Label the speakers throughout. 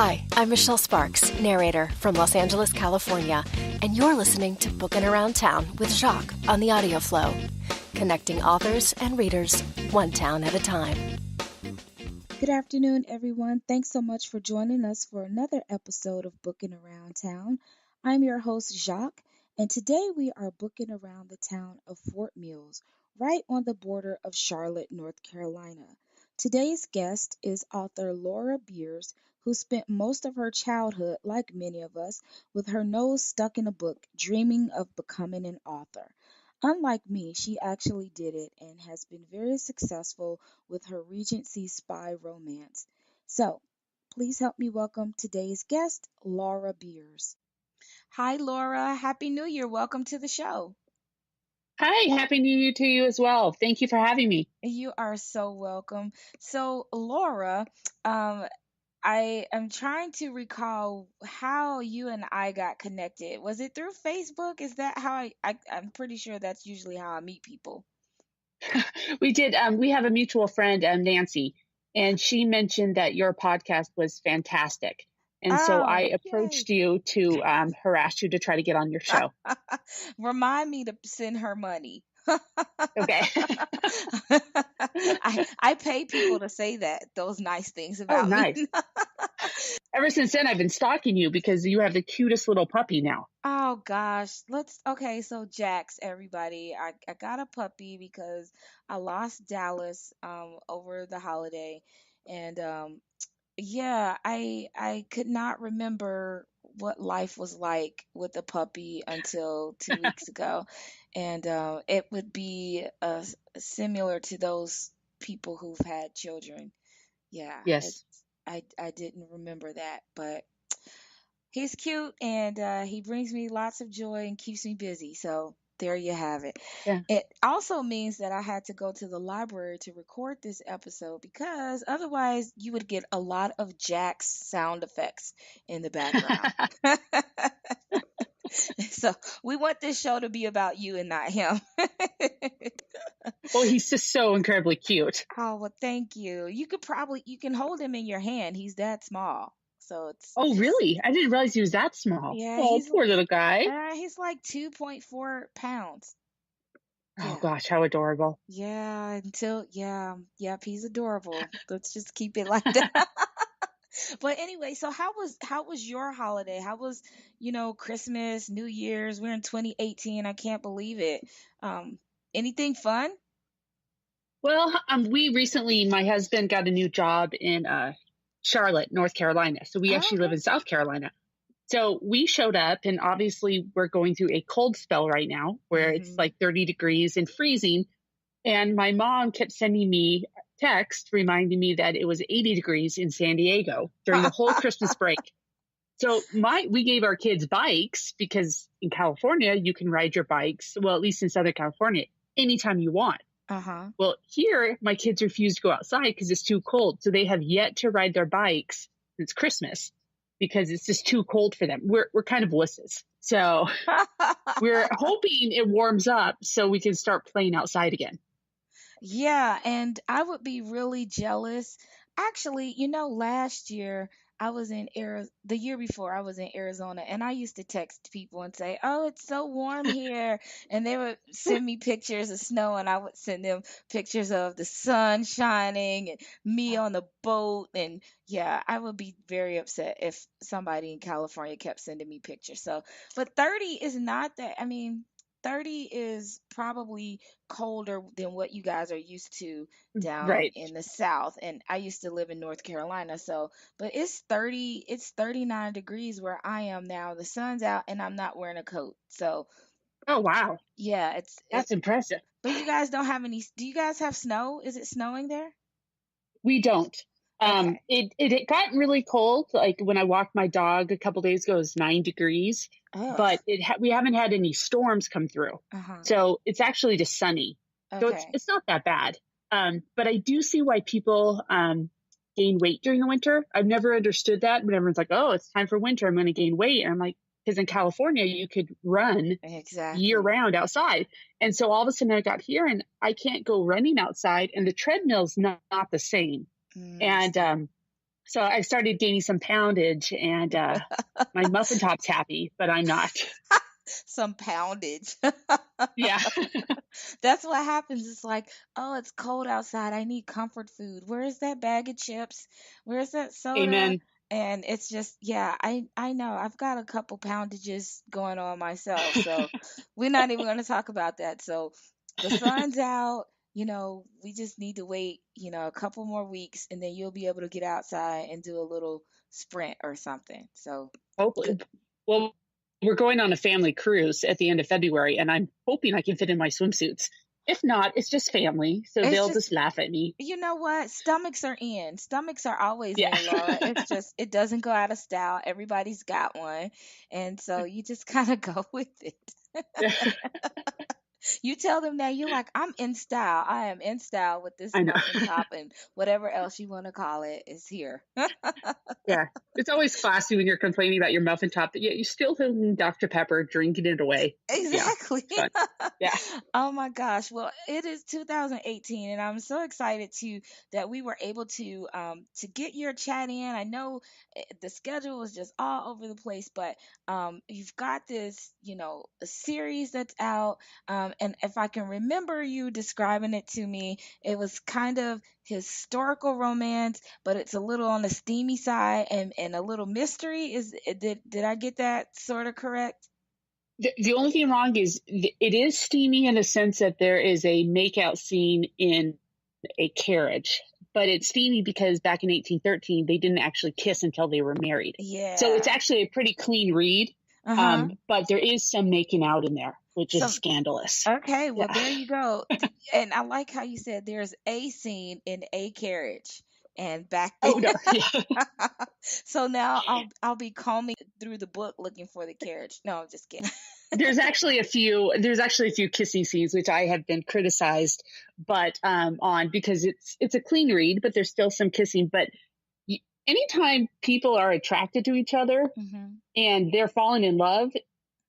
Speaker 1: Hi, I'm Michelle Sparks, narrator from Los Angeles, California, and you're listening to Bookin' Around Town with Jacques on the Audio Flow, connecting authors and readers one town at a time.
Speaker 2: Good afternoon, everyone. Thanks so much for joining us for another episode of Bookin' Around Town. I'm your host, Jacques, and today we are booking around the town of Fort Mills, right on the border of Charlotte, North Carolina. Today's guest is author Laura Beers, who spent most of her childhood, like many of us, with her nose stuck in a book, dreaming of becoming an author. Unlike me, she actually did it and has been very successful with her Regency spy romance. So, please help me welcome today's guest, Laura Beers. Hi, Laura. Happy New Year. Welcome to the show.
Speaker 3: Hi, Happy New Year to you as well. Thank you for having me.
Speaker 2: You are so welcome. So, Laura, I am trying to recall how you and I got connected. Was it through Facebook? Is that how I'm pretty sure that's usually how I meet people.
Speaker 3: We did. We have a mutual friend, Nancy, and she mentioned that your podcast was fantastic. And so I approached you to harass you to try to get on your show.
Speaker 2: Remind me to send her money.
Speaker 3: Okay.
Speaker 2: I pay people to say those nice things about
Speaker 3: nice.
Speaker 2: me.
Speaker 3: Ever since then, I've been stalking you because you have the cutest little puppy now.
Speaker 2: Oh gosh, okay, so Jax, everybody, I got a puppy because I lost Dallas over the holiday, and yeah, I could not remember what life was like with a puppy until 2 weeks ago, and it would be similar to those people who've had children. Yeah,
Speaker 3: Yes.
Speaker 2: I didn't remember that, but he's cute and he brings me lots of joy and keeps me busy. So there you have it.
Speaker 3: Yeah.
Speaker 2: It also means that I had to go to the library to record this episode because otherwise you would get a lot of Jack's sound effects in the background. So we want this show to be about you and not him.
Speaker 3: Well, he's just so incredibly cute.
Speaker 2: Oh, well, thank you. You can hold him in your hand. He's that small. So it's
Speaker 3: Oh, really? I didn't realize he was that small.
Speaker 2: Yeah,
Speaker 3: Oh, poor little guy.
Speaker 2: He's like 2.4 pounds.
Speaker 3: Oh gosh, how adorable.
Speaker 2: Yeah, yep, he's adorable. Let's just keep it like that. But anyway, so how was your holiday? How was, Christmas, New Year's? We're in 2018. I can't believe it. Anything fun?
Speaker 3: Well, my husband got a new job in Charlotte, North Carolina. So we actually live in South Carolina. So we showed up, and obviously we're going through a cold spell right now where it's like 30 degrees and freezing. And my mom kept sending me text reminding me that it was 80 degrees in San Diego during the whole Christmas break. So we gave our kids bikes because in California, you can ride your bikes. Well, at least in Southern California, anytime you want. Well, here, my kids refuse to go outside because it's too cold. So they have yet to ride their bikes. It's Christmas because it's just too cold for them. We're kind of wusses. So we're hoping it warms up so we can start playing outside again.
Speaker 2: Yeah, and I would be really jealous. Actually, last year the year before I was in Arizona, and I used to text people and say, "Oh, it's so warm here." And they would send me pictures of snow, and I would send them pictures of the sun shining and me on the boat. And yeah, I would be very upset if somebody in California kept sending me pictures. So, but 30 is not that, 30 is probably colder than what you guys are used to down in the South. And I used to live in North Carolina. So, but it's 39 degrees where I am now. The sun's out and I'm not wearing a coat. So,
Speaker 3: oh, wow.
Speaker 2: Yeah,
Speaker 3: that's impressive.
Speaker 2: But you guys don't have do you guys have snow? Is it snowing there?
Speaker 3: We don't. Okay. It got really cold. Like when I walked my dog a couple days ago, it was 9 degrees, but we haven't had any storms come through. So it's actually just sunny. So it's not that bad. But I do see why people gain weight during the winter. I've never understood that. When everyone's like, "Oh, it's time for winter, I'm going to gain weight." And I'm like, because in California, you could run year round outside. And so all of a sudden I got here and I can't go running outside and the treadmill's not the same. And So I started gaining some poundage, and my muffin top's happy, but I'm not.
Speaker 2: Some poundage.
Speaker 3: Yeah.
Speaker 2: That's what happens. It's like, oh, it's cold outside. I need comfort food. Where's that bag of chips? Where's that soda?
Speaker 3: Amen.
Speaker 2: And it's just, yeah, I know. I've got a couple poundages going on myself. So we're not even going to talk about that. So the sun's out. We just need to wait, a couple more weeks, and then you'll be able to get outside and do a little sprint or something. So good.
Speaker 3: Hopefully. Well, we're going on a family cruise at the end of February, and I'm hoping I can fit in my swimsuits. If not, it's just family, so
Speaker 2: It's
Speaker 3: they'll
Speaker 2: just,
Speaker 3: just laugh at me.
Speaker 2: you know what? Stomachs are in. Stomachs are always
Speaker 3: Yeah.
Speaker 2: in, Laura. It's just, it doesn't go out of style. Everybody's got one. And so you just kind of go with it. You tell them that you're like, I'm in style. I am in style with this
Speaker 3: I know.
Speaker 2: muffin top, and whatever else you want to call it is here.
Speaker 3: Yeah. It's always classy when you're complaining about your muffin top, but yet you still need Dr. Pepper, drinking it away. Yeah.
Speaker 2: Exactly.
Speaker 3: It's fun. Yeah.
Speaker 2: Oh my gosh. Well, it is 2018, and I'm so excited that we were able to get your chat in. I know the schedule was just all over the place, but you've got this, a series that's out. And if I can remember you describing it to me, it was kind of historical romance, but it's a little on the steamy side, and a little mystery. Did I get that sort of correct?
Speaker 3: The only thing wrong is it is steamy in a sense that there is a makeout scene in a carriage, but it's steamy because back in 1813 they didn't actually kiss until they were married. So it's
Speaker 2: Yeah.
Speaker 3: actually a pretty clean read,
Speaker 2: Uh-huh.
Speaker 3: but there is some making out in there, which is
Speaker 2: So
Speaker 3: scandalous.
Speaker 2: okay, well
Speaker 3: Yeah.
Speaker 2: there you go. And I like how you said there's a scene in a carriage. And back then,
Speaker 3: Oh no. Yeah.
Speaker 2: so now I'll be combing through the book looking for the carriage. No, I'm just kidding.
Speaker 3: There's actually a few kissing scenes which I have been criticized, but on because it's a clean read, but there's still some kissing. But anytime people are attracted to each other
Speaker 2: Hmm.
Speaker 3: and they're falling in love,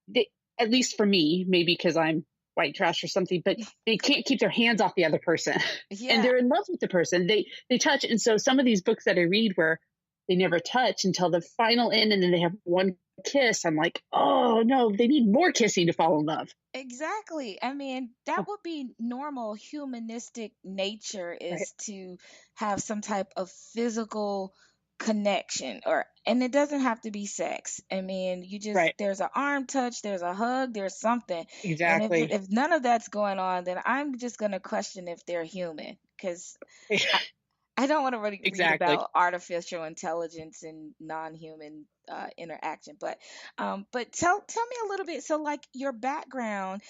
Speaker 3: they, at least for me, maybe because I'm white trash or something, but they can't keep their hands off the other person, and
Speaker 2: Yeah,
Speaker 3: they're in love with the person. They touch, and so some of these books that I read where they never touch until the final end, and then they have one kiss. I'm like, oh no, they need more kissing to fall in love.
Speaker 2: exactly. I mean, that
Speaker 3: Oh,
Speaker 2: would be normal humanistic nature,
Speaker 3: right,
Speaker 2: is to have some type of physical connection, and it doesn't have to be sex. I mean,
Speaker 3: right,
Speaker 2: there's an arm touch, there's a hug, there's something. And
Speaker 3: exactly,
Speaker 2: if none of that's going on, then I'm just going to question if they're human, because I don't want to really read
Speaker 3: exactly.
Speaker 2: about artificial intelligence and non-human interaction, but tell me a little bit. So, like, your background,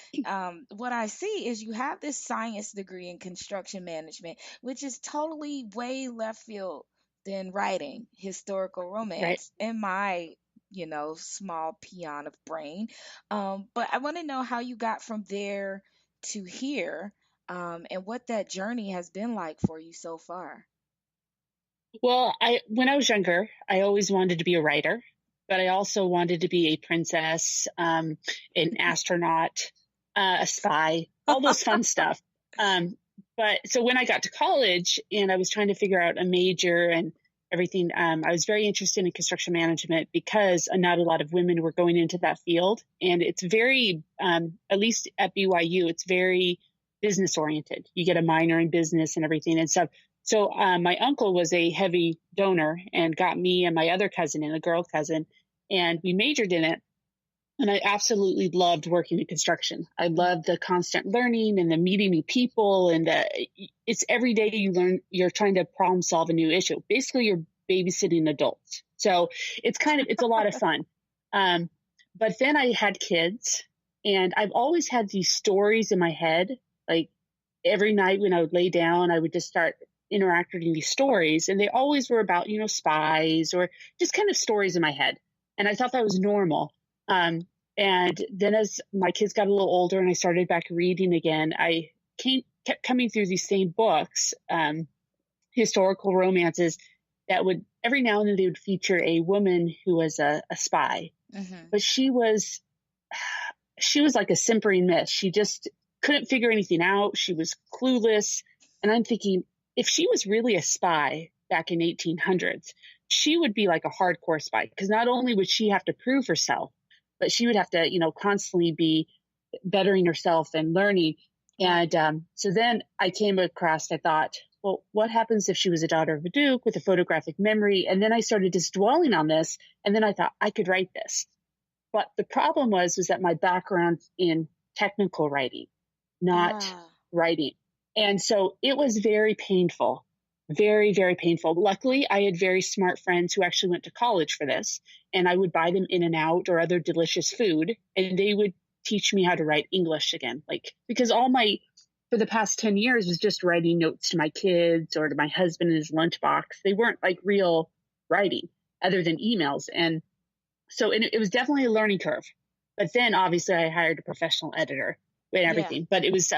Speaker 2: what I see is you have this science degree in construction management, which is totally way left field than writing historical
Speaker 3: Right.
Speaker 2: romance in my small peon of brain. But I want to know how you got from there to here, and what that journey has been like for you so far.
Speaker 3: Well, I when I was younger, I always wanted to be a writer, but I also wanted to be a princess, an astronaut, a spy, all those fun stuff. Um, but so when I got to college and I was trying to figure out a major and everything, I was very interested in construction management because not a lot of women were going into that field, and it's very, at least at BYU, it's very business oriented. You get a minor in business and everything and stuff. So my uncle was a heavy donor and got me and my other cousin and a girl cousin, and we majored in it. And I absolutely loved working in construction. I loved the constant learning and the meeting new people, and it's every day you learn. You're trying to problem solve a new issue. Basically, you're babysitting adults. So it's a lot of fun. Um, but then I had kids, and I've always had these stories in my head. Like every night when I would lay down, I would just start interacting in these stories, and they always were about spies or just kind of stories in my head. And I thought that was normal. And then as my kids got a little older and I started back reading again, I kept coming through these same books, historical romances that would every now and then they would feature a woman who was a spy,
Speaker 2: Hmm.
Speaker 3: but she was like a simpering miss. She just couldn't figure anything out. She was clueless. And I'm thinking, if she was really a spy, back in 1800s, she would be like a hardcore spy, because not only would she have to prove herself, but she would have to, constantly be bettering herself and learning. And so then I came across, I thought, well, what happens if she was a daughter of a duke with a photographic memory? And then I started just dwelling on this. And then I thought I could write this. But the problem was that my background in technical writing, not writing. And so it was very painful, very, very painful. Luckily, I had very smart friends who actually went to college for this, and I would buy them In-N-Out or other delicious food, and they would teach me how to write English again. Because for the past 10 years was just writing notes to my kids or to my husband in his lunchbox. They weren't like real writing other than emails. And so it was definitely a learning curve. But then obviously I hired a professional editor and everything. But it was,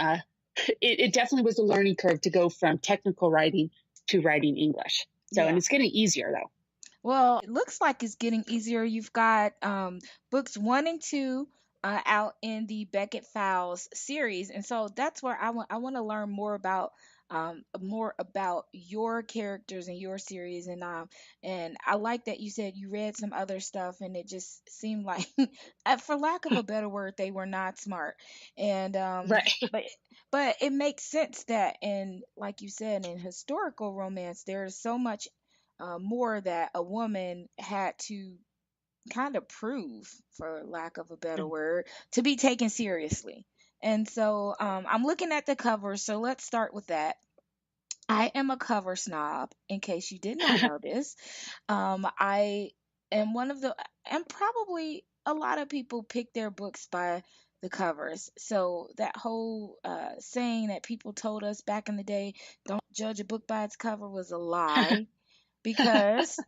Speaker 3: it definitely was a learning curve to go from technical writing to writing English. So, and it's getting easier though.
Speaker 2: Well, it looks like it's getting easier. You've got books 1 and 2 out in the Beckett Files series, and so that's where I want to learn more about your characters and your series, and I like that you said you read some other stuff, and it just seemed like, for lack of a better word, they were not smart, and
Speaker 3: Right.
Speaker 2: but it makes sense that, like you said, in historical romance, there's so much more that a woman had to kind of prove, for lack of a better word, to be taken seriously. And so I'm looking at the cover, so let's start with that. I am a cover snob, in case you did not know this. I am and probably a lot of people pick their books by the covers. So that whole saying that people told us back in the day, don't judge a book by its cover, was a lie, because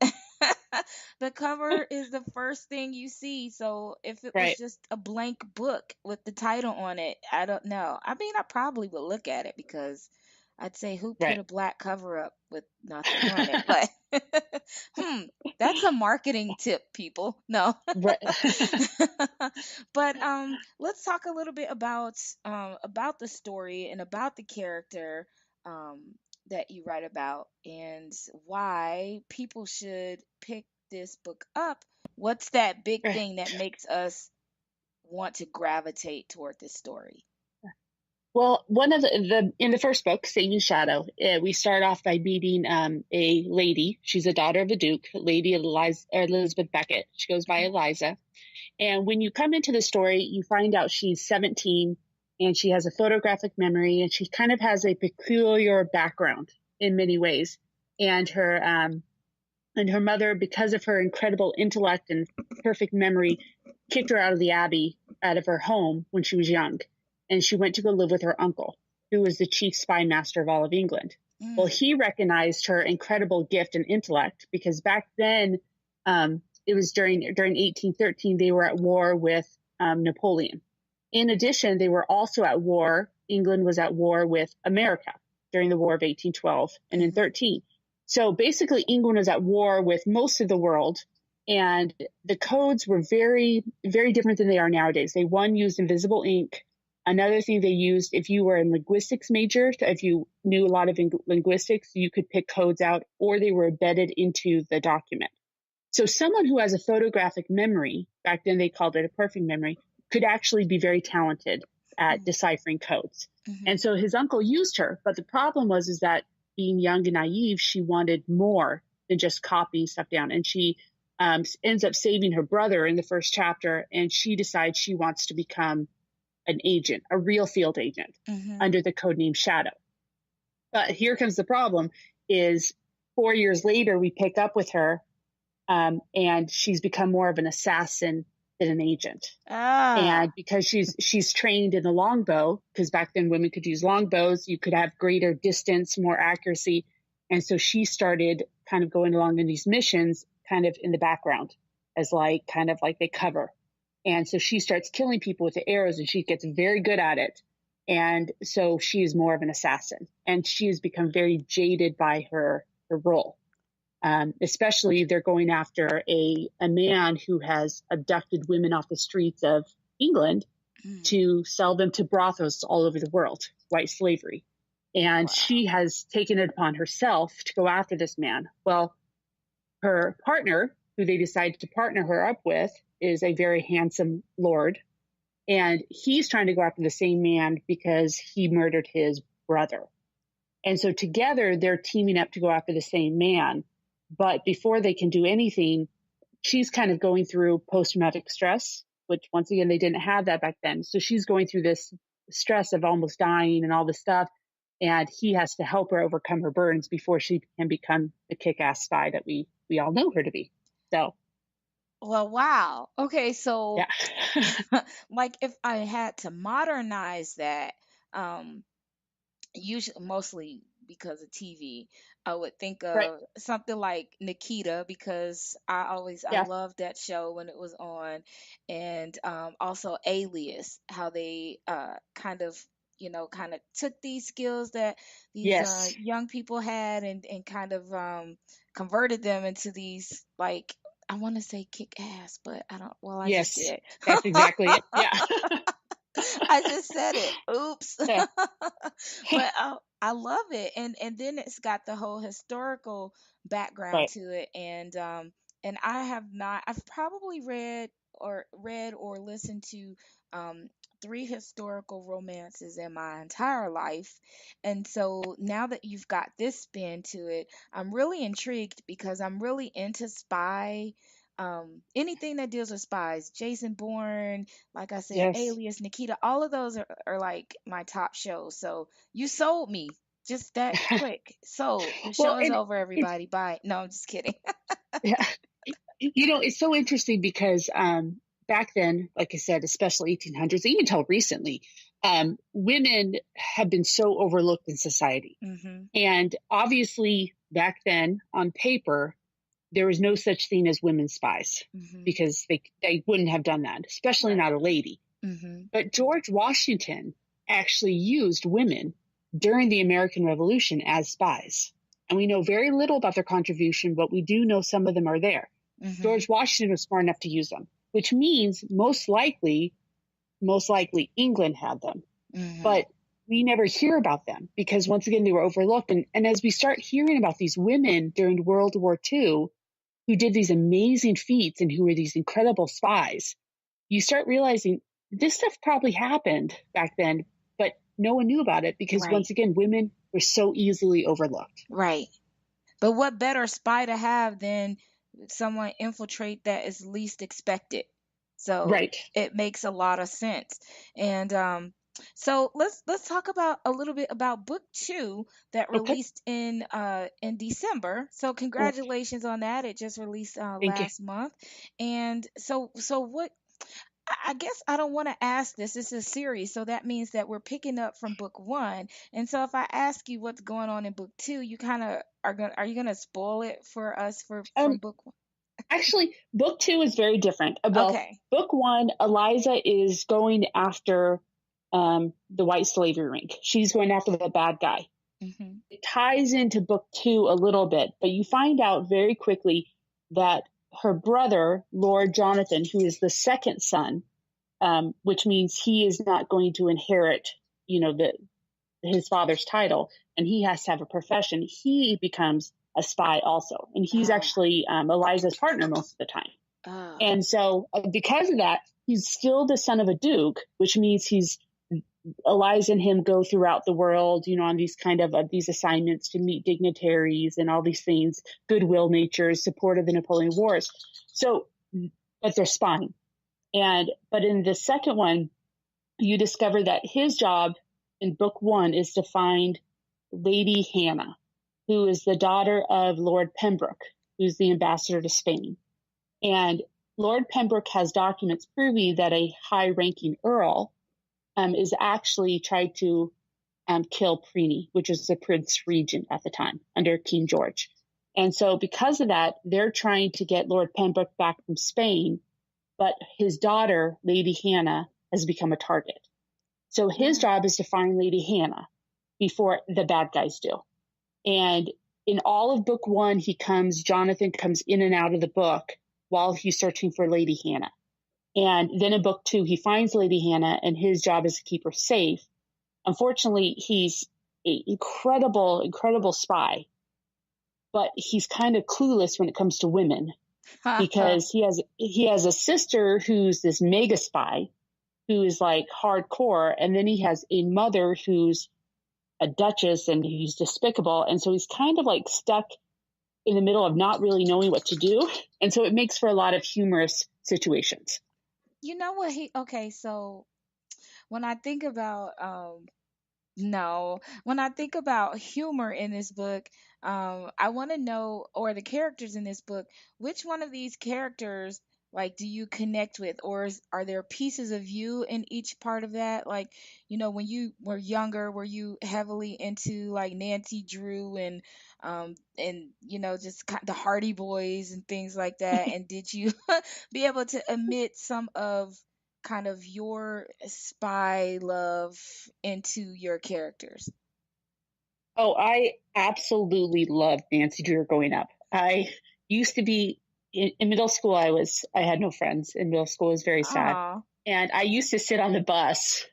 Speaker 2: the cover is the first thing you see. So if it was just a blank book with the title on it, I don't know. I mean, I probably would look at it, because I'd say, who put a black cover up with nothing on it? But that's a marketing tip, people. No. But let's talk a little bit about the story and about the character that you write about, and why people should pick this book up. What's that big thing that makes us want to gravitate toward this story?
Speaker 3: Well, one of in the first book, Saving Shadow, we start off by meeting a lady. She's a daughter of a duke, Lady Elizabeth Beckett. She goes by Eliza. And when you come into the story, you find out she's 17 and she has a photographic memory, and she kind of has a peculiar background in many ways. And her mother, because of her incredible intellect and perfect memory, kicked her out of the abbey, out of her home when she was young. And she went to go live with her uncle, who was the chief spy master of all of England. Well, he recognized her incredible gift and intellect, because back then, it was during 1813, they were at war with Napoleon. In addition, they were also at war. England was at war with America during the War of 1812 and in 13. So basically, England was at war with most of the world, and the codes were very, very different than they are nowadays. They used invisible ink. Another thing they used, if you were a linguistics major, if you knew a lot of linguistics, you could pick codes out, or they were embedded into the document. So someone who has a photographic memory, back then they called it a perfect memory, could actually be very talented at deciphering codes. And so his uncle used her. But the problem was that being young and naive, she wanted more than just copying stuff down. And she ends up saving her brother in the first chapter, and she decides she wants to become an agent, a real field agent, under the codename Shadow. But here comes the problem: is 4 years later, we pick up with her, and she's become more of an assassin than an agent. And because she's trained in the longbow, because back then women could use longbows, you could have greater distance, more accuracy. And so she started kind of going along in these missions, kind of in the background, as kind of like they cover. And so she starts killing people with the arrows, and she gets very good at it. And so she is more of an assassin, and she has become very jaded by her role. Especially they're going after a man who has abducted women off the streets of England to sell them to brothels all over the world, white slavery. And
Speaker 2: Wow.
Speaker 3: she has taken it upon herself to go after this man. Well, her partner, who they decided to partner her up with, is a very handsome lord. And he's trying to go after the same man because he murdered his brother. And so together they're teaming up to go after the same man. But before they can do anything, she's kind of going through post-traumatic stress, which once again, they didn't have that back then. So she's going through this stress of almost dying and all this stuff. And he has to help her overcome her burdens before she can become the kick-ass spy that we all know her to be. So.
Speaker 2: Well, wow. Okay, so
Speaker 3: Yeah.
Speaker 2: like if I had to modernize that, um, usually mostly because of TV, I would think
Speaker 3: Right.
Speaker 2: of something like Nikita because I
Speaker 3: Yeah.
Speaker 2: loved that show when it was on, and also Alias, how they kind of took these skills that these
Speaker 3: Yes.
Speaker 2: young people had and kind of converted them into these like I want to say kick ass, but I don't. Well, I just
Speaker 3: Yes.
Speaker 2: did.
Speaker 3: That's exactly it. Yeah.
Speaker 2: I just said it. Oops.
Speaker 3: Yeah.
Speaker 2: But I love it, and then it's got the whole historical background
Speaker 3: Right.
Speaker 2: to it, and I have not. I've probably read or listened to um 3 historical romances in my entire life, and so now that you've got this spin to it, I'm really intrigued because I'm really into spy. Anything that deals with spies, Jason Bourne, like I said,
Speaker 3: Yes.
Speaker 2: Alias, Nikita, all of those are like my top shows. So you sold me just that quick. So the
Speaker 3: Well,
Speaker 2: show is
Speaker 3: and
Speaker 2: over,
Speaker 3: it's,
Speaker 2: everybody. Bye. No, I'm just kidding.
Speaker 3: yeah. It's so interesting because back then, like I said, especially 1800s, even till recently, women have been so overlooked in society.
Speaker 2: Mhm.
Speaker 3: And obviously, back then, on paper, there was no such thing as women spies
Speaker 2: Mhm.
Speaker 3: because they wouldn't have done that, especially
Speaker 2: Right.
Speaker 3: not a lady.
Speaker 2: Mhm.
Speaker 3: But George Washington actually used women during the American Revolution as spies. And we know very little about their contribution, but we do know some of them are there.
Speaker 2: Mhm.
Speaker 3: George Washington was smart enough to use them, which means most likely England had them.
Speaker 2: Mhm.
Speaker 3: But we never hear about them because once again, they were overlooked. And as we start hearing about these women during World War II who did these amazing feats and who were these incredible spies, you start realizing this stuff probably happened back then, but no one knew about it because
Speaker 2: Right.
Speaker 3: once again, women were so easily overlooked.
Speaker 2: Right. But what better spy to have than someone infiltrate that is least expected? So
Speaker 3: Right.
Speaker 2: it makes a lot of sense. And so let's talk about a little bit about book 2 that
Speaker 3: Okay.
Speaker 2: released in December. So
Speaker 3: Oh,
Speaker 2: congratulations on that. It just released
Speaker 3: thank you.
Speaker 2: last month. And so what I guess I don't want to ask this. This is a series, so that means that we're picking up from book 1. And so if I ask you what's going on in book 2, you kind of are you gonna spoil it for us from
Speaker 3: Um,
Speaker 2: book 1?
Speaker 3: Actually, book two is very different. Well,
Speaker 2: Okay.
Speaker 3: book one, Eliza is going after the white slavery ring. She's going after the bad guy.
Speaker 2: Mhm.
Speaker 3: It ties into book two a little bit, but you find out very quickly that her brother, Lord Jonathan, who is the second son, which means he is not going to inherit, his father's title, and he has to have a profession. He becomes a spy also, and he's
Speaker 2: Oh.
Speaker 3: actually Eliza's partner most of the time.
Speaker 2: Oh.
Speaker 3: And so, because of that, he's still the son of a duke, which means Eliza and him go throughout the world, on these kind of these assignments to meet dignitaries and all these things, goodwill natures, support of the Napoleon Wars. So, but they're spying. But in the second one, you discover that his job in book one is to find Lady Hannah, who is the daughter of Lord Pembroke, who's the ambassador to Spain. And Lord Pembroke has documents proving that a high-ranking earl is actually tried to kill Preeney, which is the Prince Regent at the time under King George. And so because of that, they're trying to get Lord Pembroke back from Spain, but his daughter, Lady Hannah, has become a target. So his
Speaker 2: Mm.
Speaker 3: job is to find Lady Hannah before the bad guys do. And in all of book one, Jonathan comes in and out of the book while he's searching for Lady Hannah. And then in book 2, he finds Lady Hannah, and his job is to keep her safe. Unfortunately, he's a incredible spy, but he's kind of clueless when it comes to women because he has a sister who's this mega spy who is like hardcore, and then he has a mother who's a duchess and he's despicable, and so he's kind of like stuck in the middle of not really knowing what to do, and so it makes for a lot of humorous situations.
Speaker 2: You know what okay, so when I think about no, when I think about humor in this book, I want to know, or the characters in this book, which one of these characters, like, do you connect with, or are there pieces of you in each part of that? Like, when you were younger, were you heavily into like Nancy Drew and just the Hardy Boys and things like that? And did you be able to emit some of kind of your spy love into your characters?
Speaker 3: Oh, I absolutely loved Nancy Drew growing up. I used to be in middle school. I had no friends in middle school. It was very sad.
Speaker 2: Aw.
Speaker 3: And I used to sit on the bus.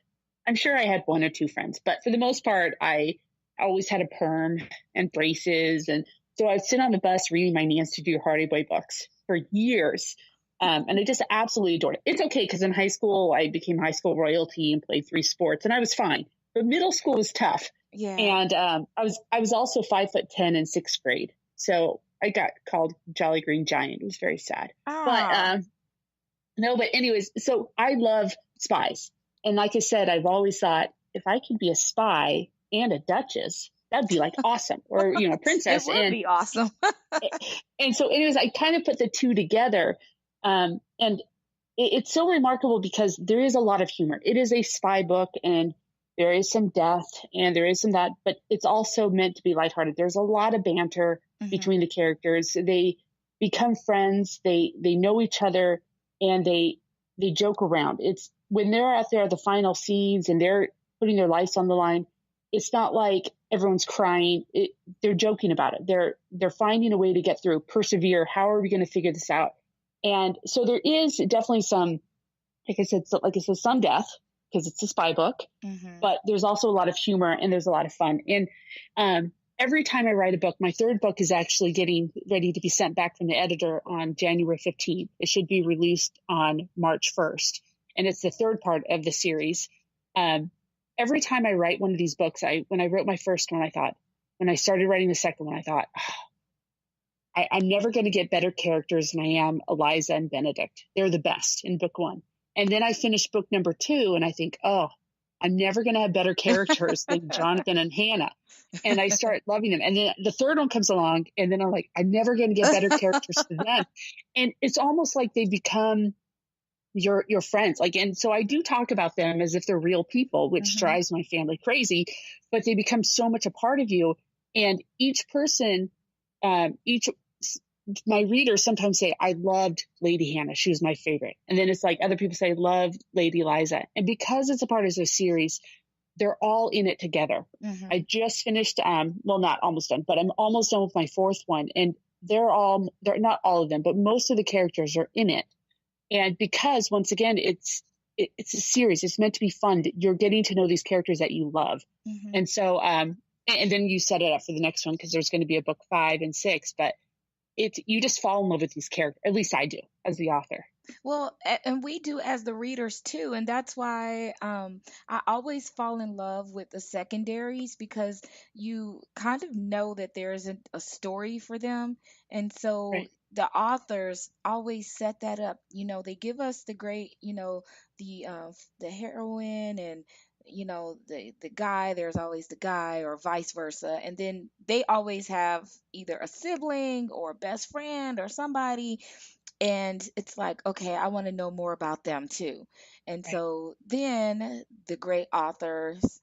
Speaker 3: I'm sure I had one or two friends, but for the most part, I always had a perm and braces. And so I'd sit on the bus reading my Nancy Drew Hardy Boy books for years. And I just absolutely adored it. It's okay because in high school, I became high school royalty and played 3 sports, and I was fine. But middle school was tough.
Speaker 2: Yeah.
Speaker 3: And I was also 5'10" in 6th grade. So I got called Jolly Green Giant. It was very sad.
Speaker 2: Ah.
Speaker 3: But no, but anyways, so I love spies. And like I said, I've always thought if I could be a spy and a duchess, that'd be like awesome. Or, princess.
Speaker 2: It would be awesome.
Speaker 3: And so anyways, I kind of put the two together. And it's so remarkable because there is a lot of humor. It is a spy book, and there is some death and there is some that, but it's also meant to be lighthearted. There's a lot of banter between the characters. They become friends. They know each other, and they joke around. It's when they're out there at the final scenes and they're putting their lives on the line. It's not like everyone's crying. They're joking about it. They're finding a way to get through, persevere. How are we going to figure this out? And so there is definitely some, like I said, some death because it's a spy book, but there's also a lot of humor and there's a lot of fun. And every time I write a book, my 3rd book is actually getting ready to be sent back from the editor on January 15th. It should be released on March 1st. And it's the 3rd part of the series. Every time I write one of these books, when I wrote my first one, when I started writing the second one, I thought, I'm never going to get better characters than I am Eliza and Benedict. They're the best in book 1. And then I finished book number 2 and I think, oh, I'm never going to have better characters than Jonathan and Hannah. And I start loving them. And then the 3rd one comes along and then I'm like, I'm never going to get better characters than them. And it's almost like they become your friends. And so I do talk about them as if they're real people, which drives my family crazy, but they become so much a part of you. And each person, my readers sometimes say, I loved Lady Hannah. She was my favorite. And then it's like other people say, love Lady Eliza. And because it's a part of the series, they're all in it together. I just finished, not almost done, but I'm almost done with my 4th one. And they're not all of them, but most of the characters are in it. And because once again, it's a series, it's meant to be fun. You're getting to know these characters that you love. And so, and then you set it up for the next one because there's going to be a book 5 and 6, but you just fall in love with these characters. At least I do as the author.
Speaker 2: Well, and we do as the readers too, and that's why I always fall in love with the secondaries because you kind of know that there's a story for them, and so
Speaker 3: Right.
Speaker 2: the authors always set that up. They give us the great, the heroine and the guy. There's always the guy, or vice versa, and then they always have either a sibling or a best friend or somebody, and it's like, okay, I want to know more about them too. And
Speaker 3: Right.
Speaker 2: so then the great authors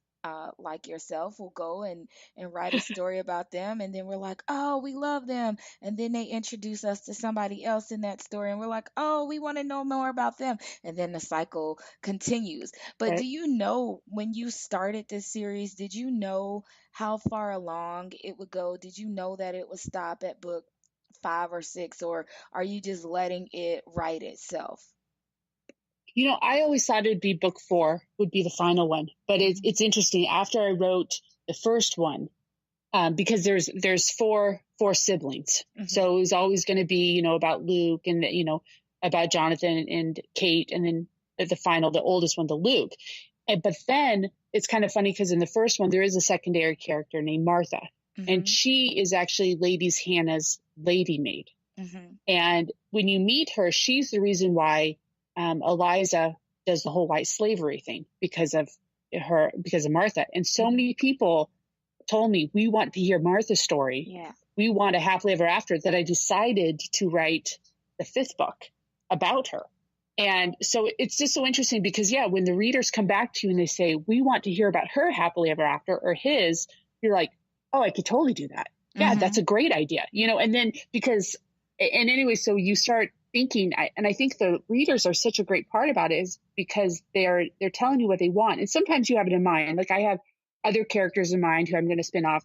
Speaker 2: like yourself will go and write a story about them, and then we're like, oh, we love them, and then they introduce us to somebody else in that story, and we're like, oh, we want to know more about them, and then the cycle continues. But do
Speaker 3: Right.
Speaker 2: you know, when you started this series, did you know how far along it would go? Did you know that it would stop at book 5 or 6, or are you just letting it write itself?
Speaker 3: I always thought it'd be book 4 would be the final one, but it's interesting. After I wrote the first one, because there's four siblings.
Speaker 2: Mm-hmm.
Speaker 3: So it was always going to be, about Luke and, about Jonathan and Kate. And then the oldest one, the Luke. But then it's kind of funny because in the first one, there is a secondary character named Martha.
Speaker 2: Mm-hmm.
Speaker 3: And she is actually Lady Hannah's lady maid.
Speaker 2: Mm-hmm.
Speaker 3: And when you meet her, she's the reason why Eliza does the whole white slavery thing because of Martha. And so
Speaker 2: Mm-hmm.
Speaker 3: many people told me, we want to hear Martha's story.
Speaker 2: Yeah.
Speaker 3: We want a happily ever after, that I decided to write the 5th book about her. And so it's just so interesting because, when the readers come back to you and they say, we want to hear about her happily ever after or his, you're like, oh, I could totally do that. Yeah,
Speaker 2: Mm-hmm.
Speaker 3: that's a great idea. And then anyway, so you start thinking, and I think the readers are such a great part about it is because they're telling you what they want. And sometimes you have it in mind. Like I have other characters in mind who I'm going to spin off,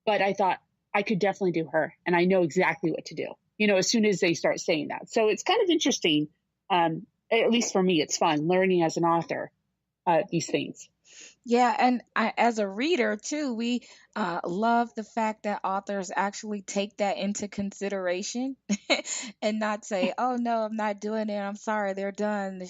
Speaker 3: but I thought I could definitely do her. And I know exactly what to do, as soon as they start saying that. So it's kind of interesting. At least for me, it's fun learning as an author, these things.
Speaker 2: Yeah, and as a reader too, we love the fact that authors actually take that into consideration and not say, "Oh no, I'm not doing it. I'm sorry, they're done.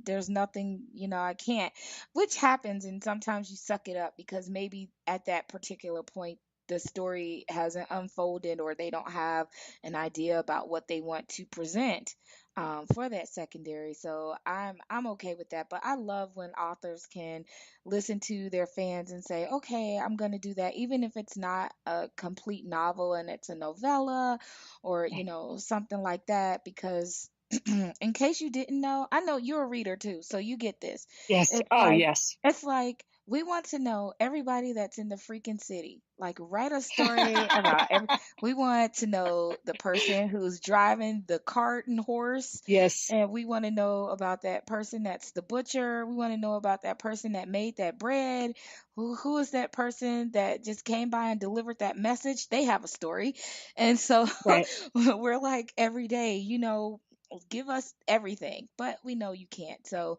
Speaker 2: There's nothing, I can't." Which happens, and sometimes you suck it up because maybe at that particular point the story hasn't unfolded or they don't have an idea about what they want to present for that secondary. So I'm okay with that. But I love when authors can listen to their fans and say, okay, I'm going to do that, even if it's not a complete novel and it's a novella or, something like that. Because in case you didn't know, I know you're a reader too, so you get this.
Speaker 3: Yes.
Speaker 2: It's
Speaker 3: Oh,
Speaker 2: like,
Speaker 3: yes.
Speaker 2: it's like we want to know everybody that's in the freaking city. Like, write a story about we want to know the person who's driving the cart and horse.
Speaker 3: Yes.
Speaker 2: And we want to know about that person that's the butcher. We want to know about that person that made that bread. Who is that person that just came by and delivered that message? They have a story. And so
Speaker 3: Right.
Speaker 2: we're like every day, give us everything, but we know you can't. So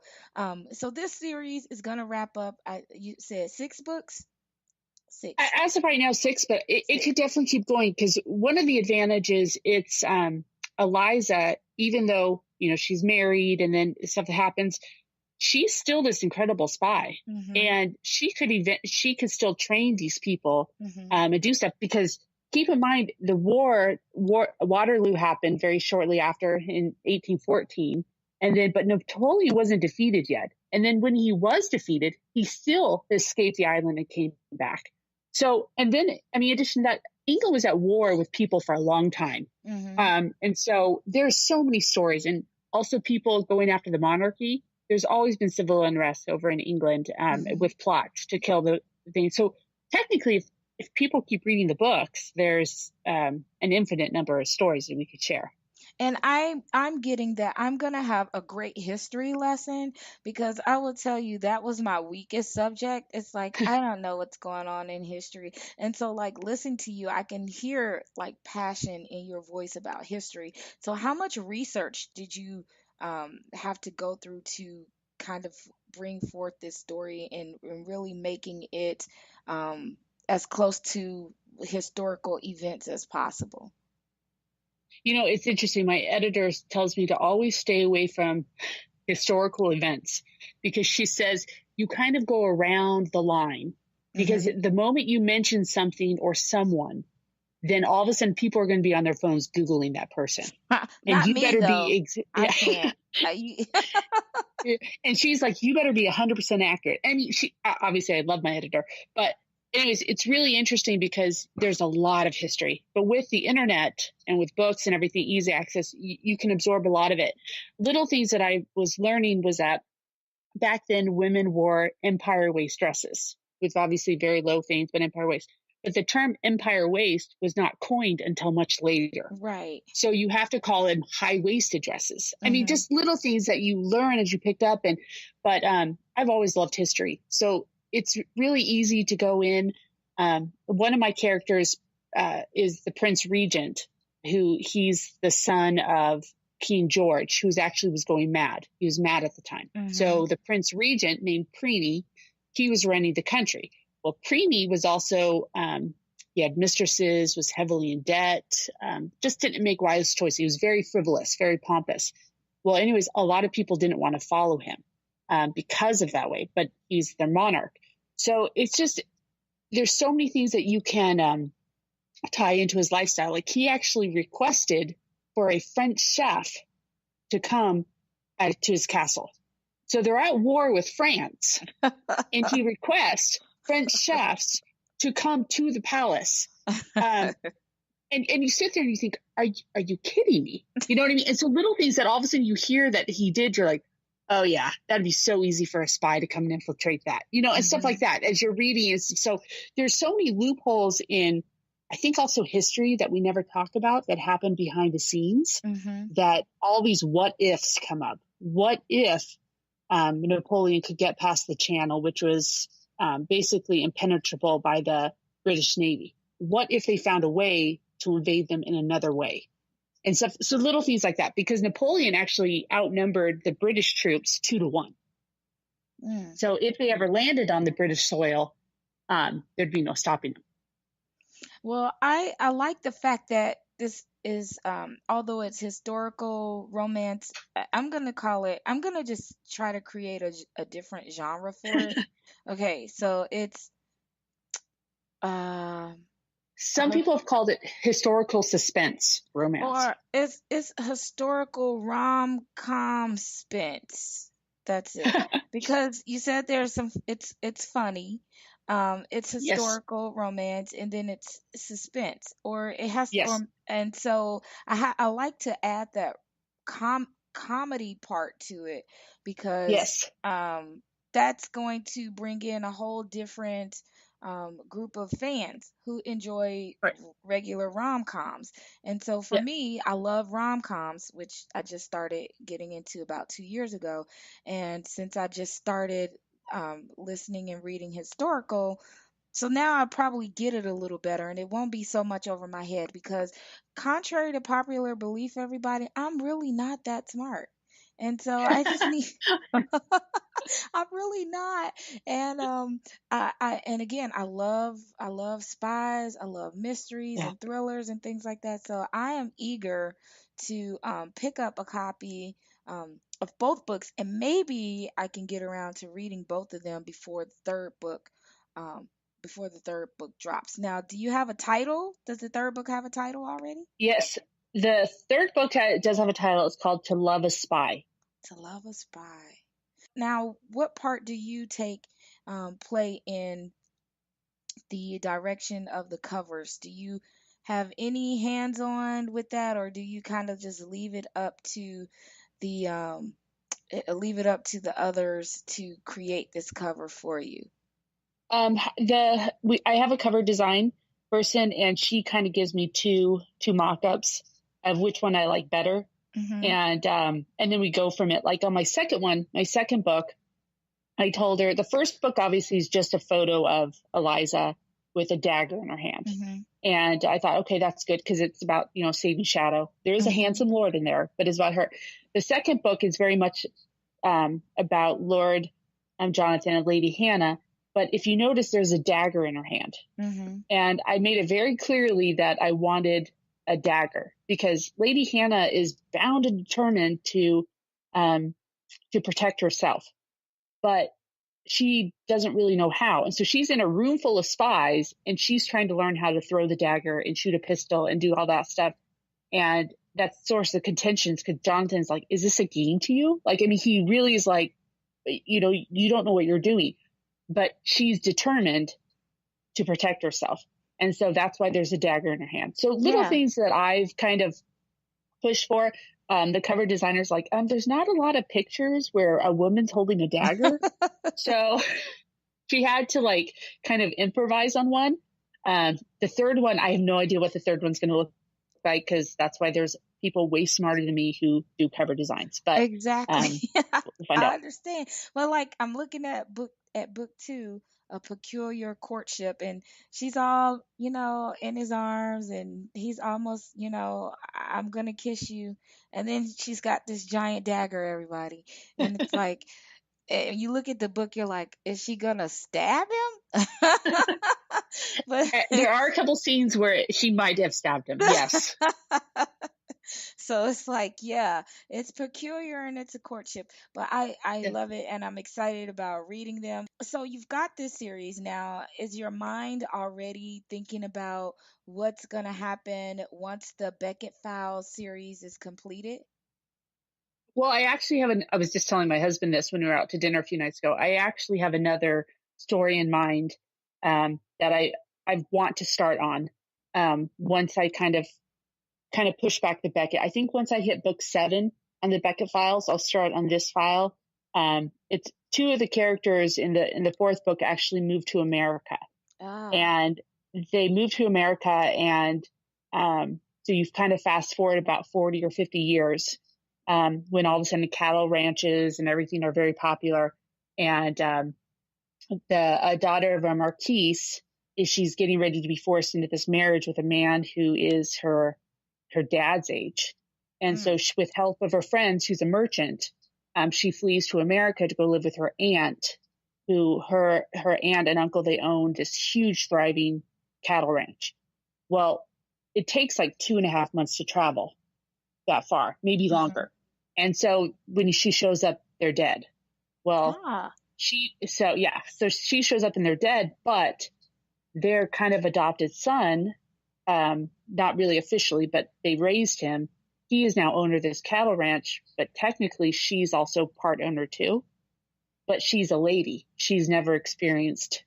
Speaker 2: this series is gonna wrap up. You said 6 books? Six.
Speaker 3: As of right now, 6, but it could definitely keep going because one of the advantages, it's Eliza, even though, she's married and then stuff that happens, she's still this incredible spy.
Speaker 2: Mm-hmm.
Speaker 3: And she could still train these people
Speaker 2: Mm-hmm.
Speaker 3: And do stuff because keep in mind the Waterloo happened very shortly after in 1814. But Napoleon wasn't defeated yet. And then when he was defeated, he still escaped the island and came back. So, and then, in addition to that, England was at war with people for a long time.
Speaker 2: Mm-hmm.
Speaker 3: And so there's so many stories and also people going after the monarchy. There's always been civil unrest over in England
Speaker 2: Mm-hmm.
Speaker 3: with plots to kill the thing. So technically, if people keep reading the books, there's an infinite number of stories that we could share.
Speaker 2: And I'm getting that I'm gonna have a great history lesson because I will tell you that was my weakest subject. It's like I don't know what's going on in history. And so like listening to you, I can hear like passion in your voice about history. So how much research did you have to go through to kind of bring forth this story and really making it as close to historical events as possible?
Speaker 3: It's interesting. My editor tells me to always stay away from historical events because she says you kind of go around the line because
Speaker 2: Mm-hmm.
Speaker 3: the moment you mention something or someone, then all of a sudden people are going to be on their phones Googling that person. And
Speaker 2: Not
Speaker 3: you
Speaker 2: me
Speaker 3: better
Speaker 2: though.
Speaker 3: be,
Speaker 2: I can't.
Speaker 3: and she's like, you better be 100% accurate. She obviously, I love my editor, but anyways, it's really interesting because there's a lot of history, but with the internet and with books and everything, easy access, you can absorb a lot of it. Little things that I was learning was that back then women wore empire waist dresses with obviously very low things, but empire waist. But the term empire waist was not coined until much later.
Speaker 2: Right.
Speaker 3: So you have to call them high-waisted dresses.
Speaker 2: Mm-hmm.
Speaker 3: Just little things that you learn as you picked up. But I've always loved history. So it's really easy to go in. One of my characters is the Prince Regent, he's the son of King George, who's actually was going mad. He was mad at the time.
Speaker 2: Mm-hmm.
Speaker 3: So the Prince Regent named Preeny, he was running the country. Well, Preemie was also, he had mistresses, was heavily in debt, just didn't make wise choices. He was very frivolous, very pompous. Well, anyways, a lot of people didn't want to follow him because of that way, but he's their monarch. So it's just, there's so many things that you can tie into his lifestyle. Like he actually requested for a French chef to come to his castle. So they're at war with France, and he requests French chefs to come to the palace. And you sit there and you think, are you kidding me? You know what I mean? And so little things that all of a sudden you hear that he did, you're like, oh yeah, that'd be so easy for a spy to come and infiltrate that, you know, and stuff like that as you're reading. So there's so many loopholes in, I think, also history that we never talk about that happened behind the scenes, that all these what ifs come up. What if Napoleon could get past the Channel, which was basically impenetrable by the British Navy? What if they found a way to invade them in another way? And stuff. So little things like that, because Napoleon actually outnumbered the British troops 2-1. So if they ever landed on the British soil, there'd be no stopping them.
Speaker 2: Well, I like the fact that this is, although it's historical romance, I'm going to just try to create a different genre for it. Okay, so it's,
Speaker 3: some people have called it historical suspense romance.
Speaker 2: Or it's historical rom-com suspense. That's it. Because you said there's some, it's funny. It's historical romance, and then it's suspense, or it has and so I like to add that comedy part to it, because that's going to bring in a whole different group of fans who enjoy regular rom-coms. And so for me, I love rom-coms, which I just started getting into about 2 years ago. And since I just started listening and reading historical, so now I probably get it a little better, and it won't be so much over my head, because contrary to popular belief, everybody, I'm really not that smart. And so I just need I'm really not. And and again, I love spies, I love mysteries and thrillers and things like that. So I am eager to pick up a copy of both books, and maybe I can get around to reading both of them before the third book drops. Now, do you have a title? Does the third book have a title already?
Speaker 3: Yes. The third book does have a title. It's called To Love a Spy.
Speaker 2: To Love a Spy. Now, what part do you play in the direction of the covers? Do you have any hands-on with that, or do you kind of just leave it up to the others to create this cover for you?
Speaker 3: I have a cover design person, and she kind of gives me two mock-ups of which one I like better. And then we go from it. Like on my second book, I told her, the first book obviously is just a photo of Eliza with a dagger in her hand. And I thought, okay, that's good, because it's about, saving Shadow. There is a handsome lord in there, but it's about her. The second book is very much about Lord Jonathan and Lady Hannah. But if you notice, there's a dagger in her hand. And I made it very clearly that I wanted a dagger, because Lady Hannah is bound and determined to protect herself, but she doesn't really know how. And so she's in a room full of spies, and she's trying to learn how to throw the dagger and shoot a pistol and do all that stuff. And that's source of contentions, because Jonathan's like, is this a game to you? Like, I mean, he really is like, you don't know what you're doing, but she's determined to protect herself. And so that's why there's a dagger in her hand. So little things that I've kind of pushed for. The cover designer's like, there's not a lot of pictures where a woman's holding a dagger. So she had to kind of improvise on one. The third one, I have no idea what the third one's going to look like, because that's why there's people way smarter than me who do cover designs. But
Speaker 2: exactly,
Speaker 3: we'll find out.
Speaker 2: I understand. Well, I'm looking at book 2, A Peculiar Courtship, and she's all, in his arms, and he's almost, I'm gonna kiss you, and then she's got this giant dagger, everybody, and it's like, you look at the book, you're like, is she gonna stab him? But
Speaker 3: There are a couple scenes where she might have stabbed him. Yes.
Speaker 2: so it's like, yeah, it's peculiar and it's a courtship, but I
Speaker 3: Yeah.
Speaker 2: love it and I'm excited about reading them. So you've got this series now. Is your mind already thinking about what's going to happen once the Beckett Files series is completed?
Speaker 3: Well, I actually have I was just telling my husband this when we were out to dinner a few nights ago. I actually have another story in mind that I want to start on once I kind of push back the Beckett. I think once I hit book 7 on the Beckett files, I'll start on this file. It's two of the characters in the fourth book actually moved to America,
Speaker 2: Ah.
Speaker 3: and they moved to America, and so you've kind of fast forward about 40 or 50 years when all of a sudden cattle ranches and everything are very popular, and the a daughter of a marquise is she's getting ready to be forced into this marriage with a man who is her dad's age. And so
Speaker 2: Mm.
Speaker 3: she, with help of her friends, who's a merchant, she flees to America to go live with her aunt, who her aunt and uncle, they own this huge thriving cattle ranch. Well, it takes like 2.5 months to travel that far, maybe
Speaker 2: Mhm.
Speaker 3: longer. And so when she shows up, they're dead. Well,
Speaker 2: Ah.
Speaker 3: so she shows up and they're dead, but their kind of adopted son, not really officially, but they raised him. He is now owner of this cattle ranch, but technically she's also part owner too. But she's a lady. She's never experienced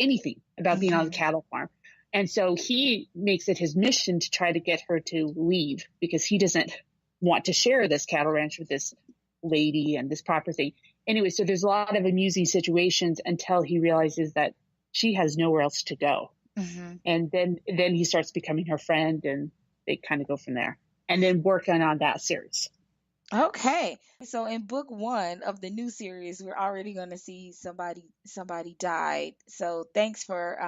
Speaker 3: anything about being on the
Speaker 2: Mhm.
Speaker 3: cattle farm. And so he makes it his mission to try to get her to leave because he doesn't want to share this cattle ranch with this lady and this property. Anyway, so there's a lot of amusing situations until he realizes that she has nowhere else to go.
Speaker 2: Mhm.
Speaker 3: And then he starts becoming her friend and they kind of go from there. And then working on that series.
Speaker 2: Okay. So in book 1 of the new series, we're already going to see somebody died. So thanks for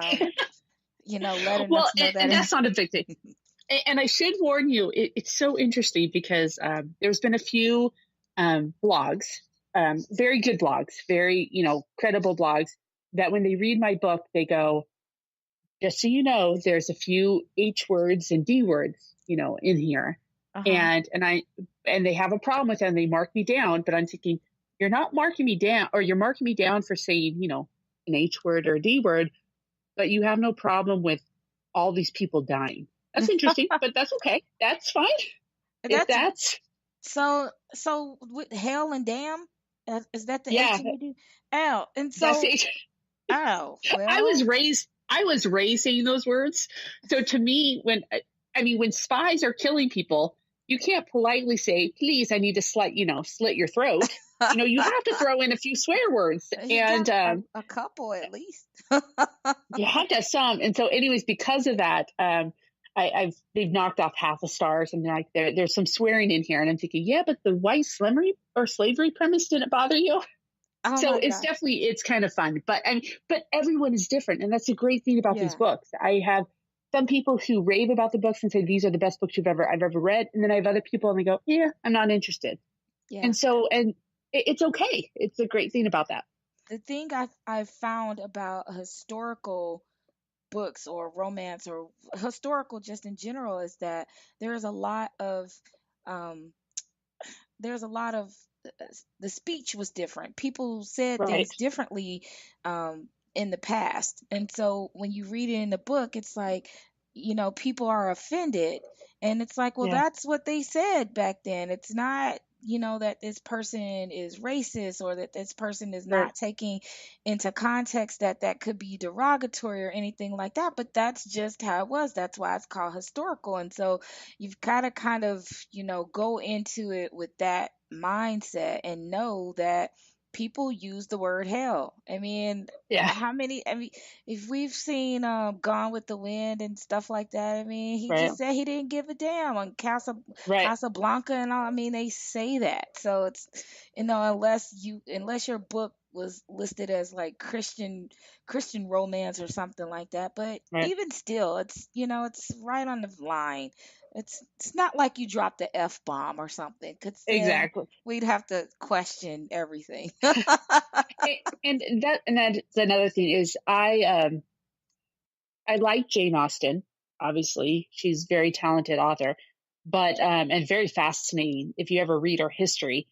Speaker 2: letting
Speaker 3: Well,
Speaker 2: us know
Speaker 3: and
Speaker 2: that.
Speaker 3: that's not a big thing. And I should warn you, it's so interesting because there's been a few blogs, very good blogs, very, credible blogs, that when they read my book, they go, just so you know, there's a few H words and D words, in here.
Speaker 2: Uh-huh.
Speaker 3: And they have a problem with them. They mark me down, but I'm thinking, you're not marking me down, or you're marking me down for saying, an H word or a D word, but you have no problem with all these people dying. That's interesting, but that's okay. That's fine. If
Speaker 2: That's
Speaker 3: that's,
Speaker 2: so with hell and damn, is that the
Speaker 3: yeah,
Speaker 2: H and D? Ow. And
Speaker 3: that's
Speaker 2: so,
Speaker 3: it.
Speaker 2: ow.
Speaker 3: I was
Speaker 2: Well,
Speaker 3: raised, I was raised saying those words. So to me, when spies are killing people, you can't politely say, please, I need to slit your throat. You have to throw in a few swear words,
Speaker 2: you
Speaker 3: and
Speaker 2: got a couple at least.
Speaker 3: you have to have some. And so anyways, because of that, they've knocked off half the stars, and like there's some swearing in here, and I'm thinking, yeah, but the white slavery premise didn't bother you.
Speaker 2: Oh
Speaker 3: So
Speaker 2: my
Speaker 3: it's
Speaker 2: gosh.
Speaker 3: definitely, it's kind of fun, but everyone is different. And that's a great thing about these
Speaker 2: Yeah.
Speaker 3: books. I have some people who rave about the books and say, these are the best books I've ever read. And then I have other people and they go, yeah, I'm not interested.
Speaker 2: Yeah.
Speaker 3: And it's okay. It's a great thing about that.
Speaker 2: The thing I've found about historical books or romance or historical just in general is that there's a lot of um there's a lot of the speech was different. People said
Speaker 3: Right.
Speaker 2: things differently in the past. And so when you read it in the book, it's like, people are offended. And it's like, well,
Speaker 3: Yeah.
Speaker 2: that's what they said back then. It's not, that this person is racist or that this person is
Speaker 3: Right.
Speaker 2: not taking into context that could be derogatory or anything like that. But that's just how it was. That's why it's called historical. And so you've got to kind of, go into it with that mindset and know that people use the word hell. I mean,
Speaker 3: Yeah.
Speaker 2: I mean, if we've seen Gone with the Wind and stuff like that, I mean, he
Speaker 3: Right.
Speaker 2: just said he didn't give a damn on
Speaker 3: Right.
Speaker 2: Casablanca and all. I mean, they say that. So it's, unless your book was listed as like Christian romance or something like that, but
Speaker 3: Right.
Speaker 2: even still, it's, it's right on the line. It's not like you dropped the F-bomb or something, because then
Speaker 3: Exactly.
Speaker 2: we'd have to question everything.
Speaker 3: And that's another thing is I like Jane Austen. Obviously, she's a very talented author, but and very fascinating. If you ever read her history,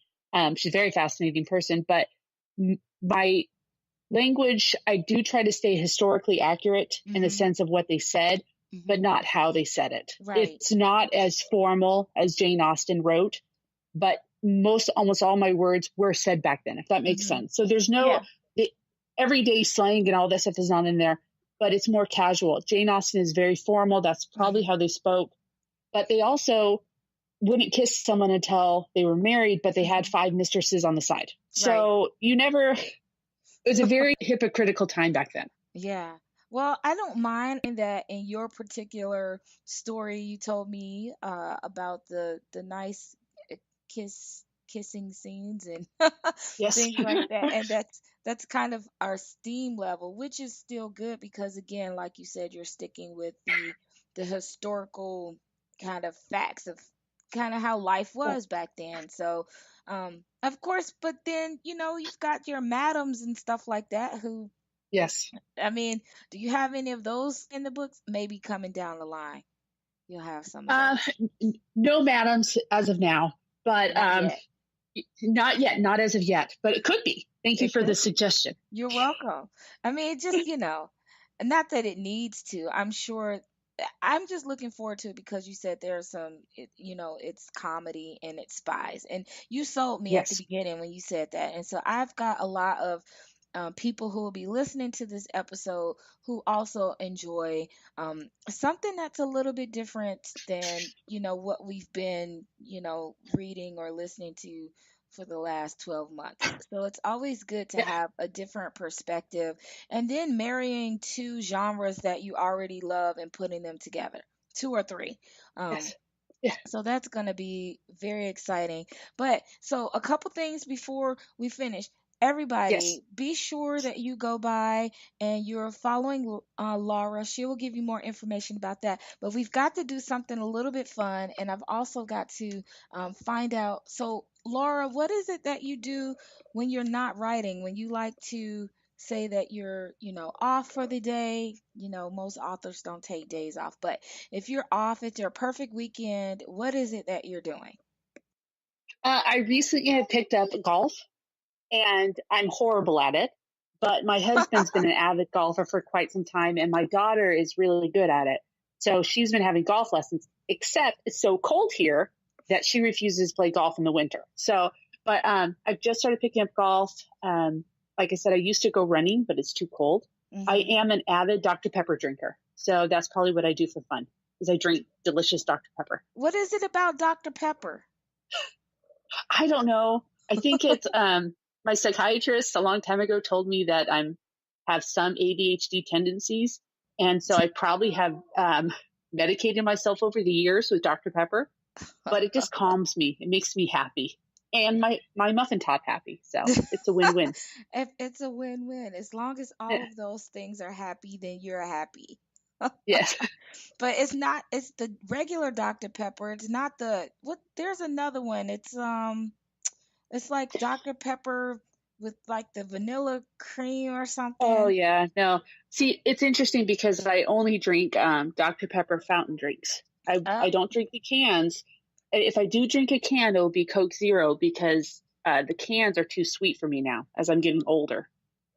Speaker 3: she's a very fascinating person. But my language, I do try to stay historically accurate in the
Speaker 2: Hmm.
Speaker 3: sense of what they said, but
Speaker 2: Hmm.
Speaker 3: not how they said it.
Speaker 2: Right.
Speaker 3: It's not as formal as Jane Austen wrote, but almost all my words were said back then, if that makes
Speaker 2: Hmm.
Speaker 3: sense. So there's no
Speaker 2: Yeah.
Speaker 3: the everyday slang and all that stuff is not in there, but it's more casual. Jane Austen is very formal. That's probably
Speaker 2: Hmm.
Speaker 3: how they spoke. But they also wouldn't kiss someone until they were married, but they had
Speaker 2: Hmm.
Speaker 3: five mistresses on the side.
Speaker 2: Right.
Speaker 3: So it was a very hypocritical time back then.
Speaker 2: Yeah. Well, I don't mind that in your particular story you told me about the nice uh, kissing scenes and
Speaker 3: Yes.
Speaker 2: things like that. And that's kind of our steam level, which is still good because again, like you said, you're sticking with the historical kind of facts of kind of how life was back then. So, of course, but then, you've got your madams and stuff like that who,
Speaker 3: Yes.
Speaker 2: I mean, do you have any of those in the books? Maybe coming down the line, you'll have some of
Speaker 3: Uh,
Speaker 2: those.
Speaker 3: no madams as of now, but
Speaker 2: Not yet.
Speaker 3: not yet, not as of yet, but it could be. Thank you
Speaker 2: It
Speaker 3: for the
Speaker 2: could be.
Speaker 3: suggestion.
Speaker 2: You're welcome. I mean, just, not that it needs to. I'm sure. I'm just looking forward to it because you said there's it's comedy and it's spies. And you sold me at the
Speaker 3: Yes.
Speaker 2: beginning when you said that. And so I've got a lot of people who will be listening to this episode who also enjoy something that's a little bit different than, what we've been, reading or listening to for the last 12 months. So it's always good to
Speaker 3: Yeah.
Speaker 2: have a different perspective and then marrying two genres that you already love and putting them together, two or three. Um,
Speaker 3: Yes. Yeah.
Speaker 2: so that's going to be very exciting. But so a couple things before we finish.
Speaker 3: Yes.
Speaker 2: Everybody, be sure that you go by and you're following Laura. She will give you more information about that. But we've got to do something a little bit fun, and I've also got to find out. So, Laura, what is it that you do when you're not writing? When you like to say that you're, off for the day? Most authors don't take days off, but if you're off, it's your perfect weekend. What is it that you're doing?
Speaker 3: I recently have picked up golf, and I'm horrible at it. But my husband's been an avid golfer for quite some time, and my daughter is really good at it. So she's been having golf lessons, except it's so cold here that she refuses to play golf in the winter. So, but I've just started picking up golf. Like I said, I used to go running, but it's too cold. I
Speaker 2: Hmm.
Speaker 3: am an avid Dr. Pepper drinker. So that's probably what I do for fun, is I drink delicious Dr. Pepper.
Speaker 2: What is it about Dr. Pepper?
Speaker 3: I don't know. I think it's my psychiatrist a long time ago told me that I'm have some ADHD tendencies, and so I probably have medicated myself over the years with Dr. Pepper. But it just calms me. It makes me happy, and my muffin top happy. So it's a win-win.
Speaker 2: If it's a win-win, as long as all
Speaker 3: Yeah.
Speaker 2: of those things are happy, then you're happy.
Speaker 3: Yes.
Speaker 2: But it's not, it's the regular Dr. Pepper. It's not there's another one. It's like Dr. Pepper with like the vanilla cream or
Speaker 3: Oh
Speaker 2: something.
Speaker 3: yeah. No. See, it's interesting because I only drink Dr. Pepper fountain drinks. I
Speaker 2: Oh.
Speaker 3: don't drink the cans. If I do drink a can, it'll be Coke Zero because the cans are too sweet for me now as I'm getting older.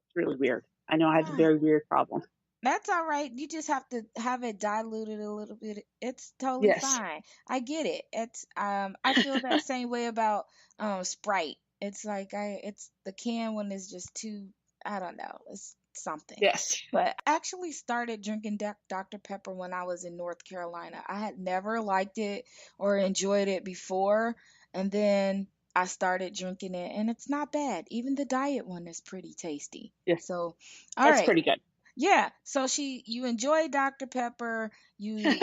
Speaker 3: It's really weird. I know I have a
Speaker 2: Ah,
Speaker 3: very weird problem.
Speaker 2: that's all right. You just have to have it diluted a little bit. It's totally
Speaker 3: Yes.
Speaker 2: fine. I get it. It's I feel that same way about Sprite. It's like it's the can one is just too, I don't know. It's something.
Speaker 3: Yes.
Speaker 2: But I actually started drinking Dr. Pepper when I was in North Carolina. I had never liked it or enjoyed it before, and then I started drinking it and it's not bad. Even the diet one is pretty tasty.
Speaker 3: Yes.
Speaker 2: So, all
Speaker 3: That's
Speaker 2: right.
Speaker 3: pretty good.
Speaker 2: Yeah, so you enjoy Dr. Pepper. You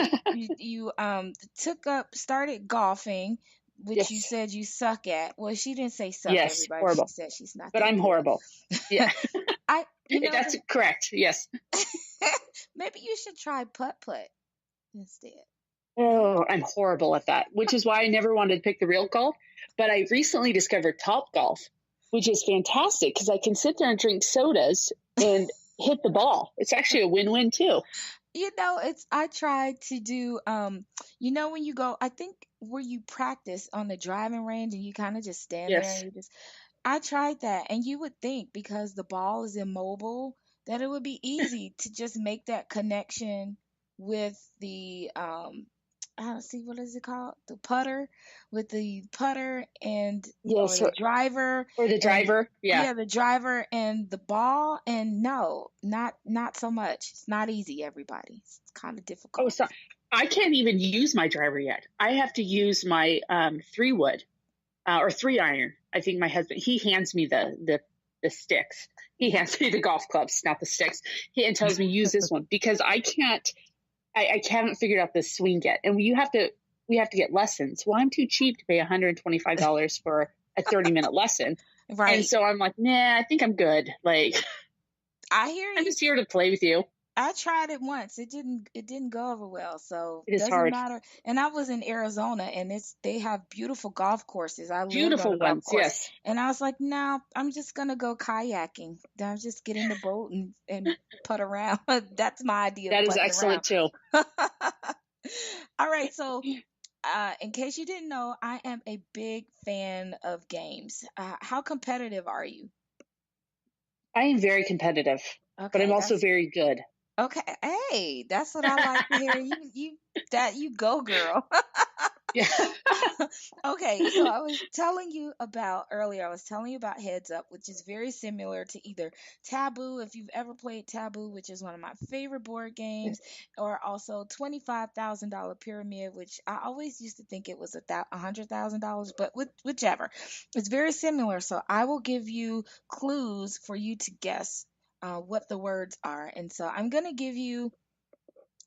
Speaker 2: took up started golfing, which you
Speaker 3: Yes.
Speaker 2: said you suck at. Well, she didn't say suck,
Speaker 3: Yes.
Speaker 2: everybody. She
Speaker 3: Horrible.
Speaker 2: said she's not
Speaker 3: But
Speaker 2: that
Speaker 3: I'm horrible. Yeah.
Speaker 2: good. I
Speaker 3: That's correct. Yes.
Speaker 2: maybe you should try putt-putt instead.
Speaker 3: Oh, I'm horrible at that, which is why I never wanted to pick the real golf. But I recently discovered Top Golf, which is fantastic because I can sit there and drink sodas and hit the ball. It's actually a win-win too.
Speaker 2: It's I tried to do when you go, I think where you practice on the driving range and you kind of just stand there and
Speaker 3: Yes.
Speaker 2: you just I tried that, and you would think because the ball is immobile that it would be easy to just make that connection with the I don't see, what is it called? The putter, with the putter and or
Speaker 3: Yes.
Speaker 2: the driver
Speaker 3: Or the
Speaker 2: and
Speaker 3: driver. Yeah.
Speaker 2: yeah, the driver and the ball, and no, not so much. It's not easy, everybody. It's kind of
Speaker 3: Oh,
Speaker 2: difficult.
Speaker 3: so I can't even use my driver yet. I have to use my 3 wood or 3 iron. I think my husband, he hands me the sticks. He hands me the golf clubs, not the sticks. And tells me use this one because I can't. I haven't figured out this swing yet. And we have to get lessons. Well, I'm too cheap to pay $125 for a 30-minute lesson. And
Speaker 2: Right.
Speaker 3: so I'm like, nah, I think I'm good. Like,
Speaker 2: I hear
Speaker 3: I'm
Speaker 2: you.
Speaker 3: just here to play with you.
Speaker 2: I tried it once. It didn't go over well, so
Speaker 3: It is
Speaker 2: doesn't
Speaker 3: hard.
Speaker 2: matter. And I was in Arizona, and they have beautiful golf courses. I lived on
Speaker 3: Beautiful
Speaker 2: a golf
Speaker 3: ones.
Speaker 2: course,
Speaker 3: Yes.
Speaker 2: and I was like, no, I'm just gonna go kayaking. I'll just get in the boat and putt around. That's my idea of
Speaker 3: That is
Speaker 2: putting around.
Speaker 3: excellent too.
Speaker 2: All right, so in case you didn't know, I am a big fan of games. How competitive are you?
Speaker 3: I am very competitive, but I'm
Speaker 2: Okay,
Speaker 3: also
Speaker 2: that's
Speaker 3: very good.
Speaker 2: okay. Hey, that's what I like to hear. You go, girl.
Speaker 3: Yeah.
Speaker 2: Okay, so I was telling you about earlier, I was telling you about Heads Up, which is very similar to either Taboo, if you've ever played Taboo, which is one of my favorite board games, or also $25,000 Pyramid, which I always used to think it was $100,000, but whichever. It's very similar. So I will give you clues for you to guess what the words are. And so I'm going to give you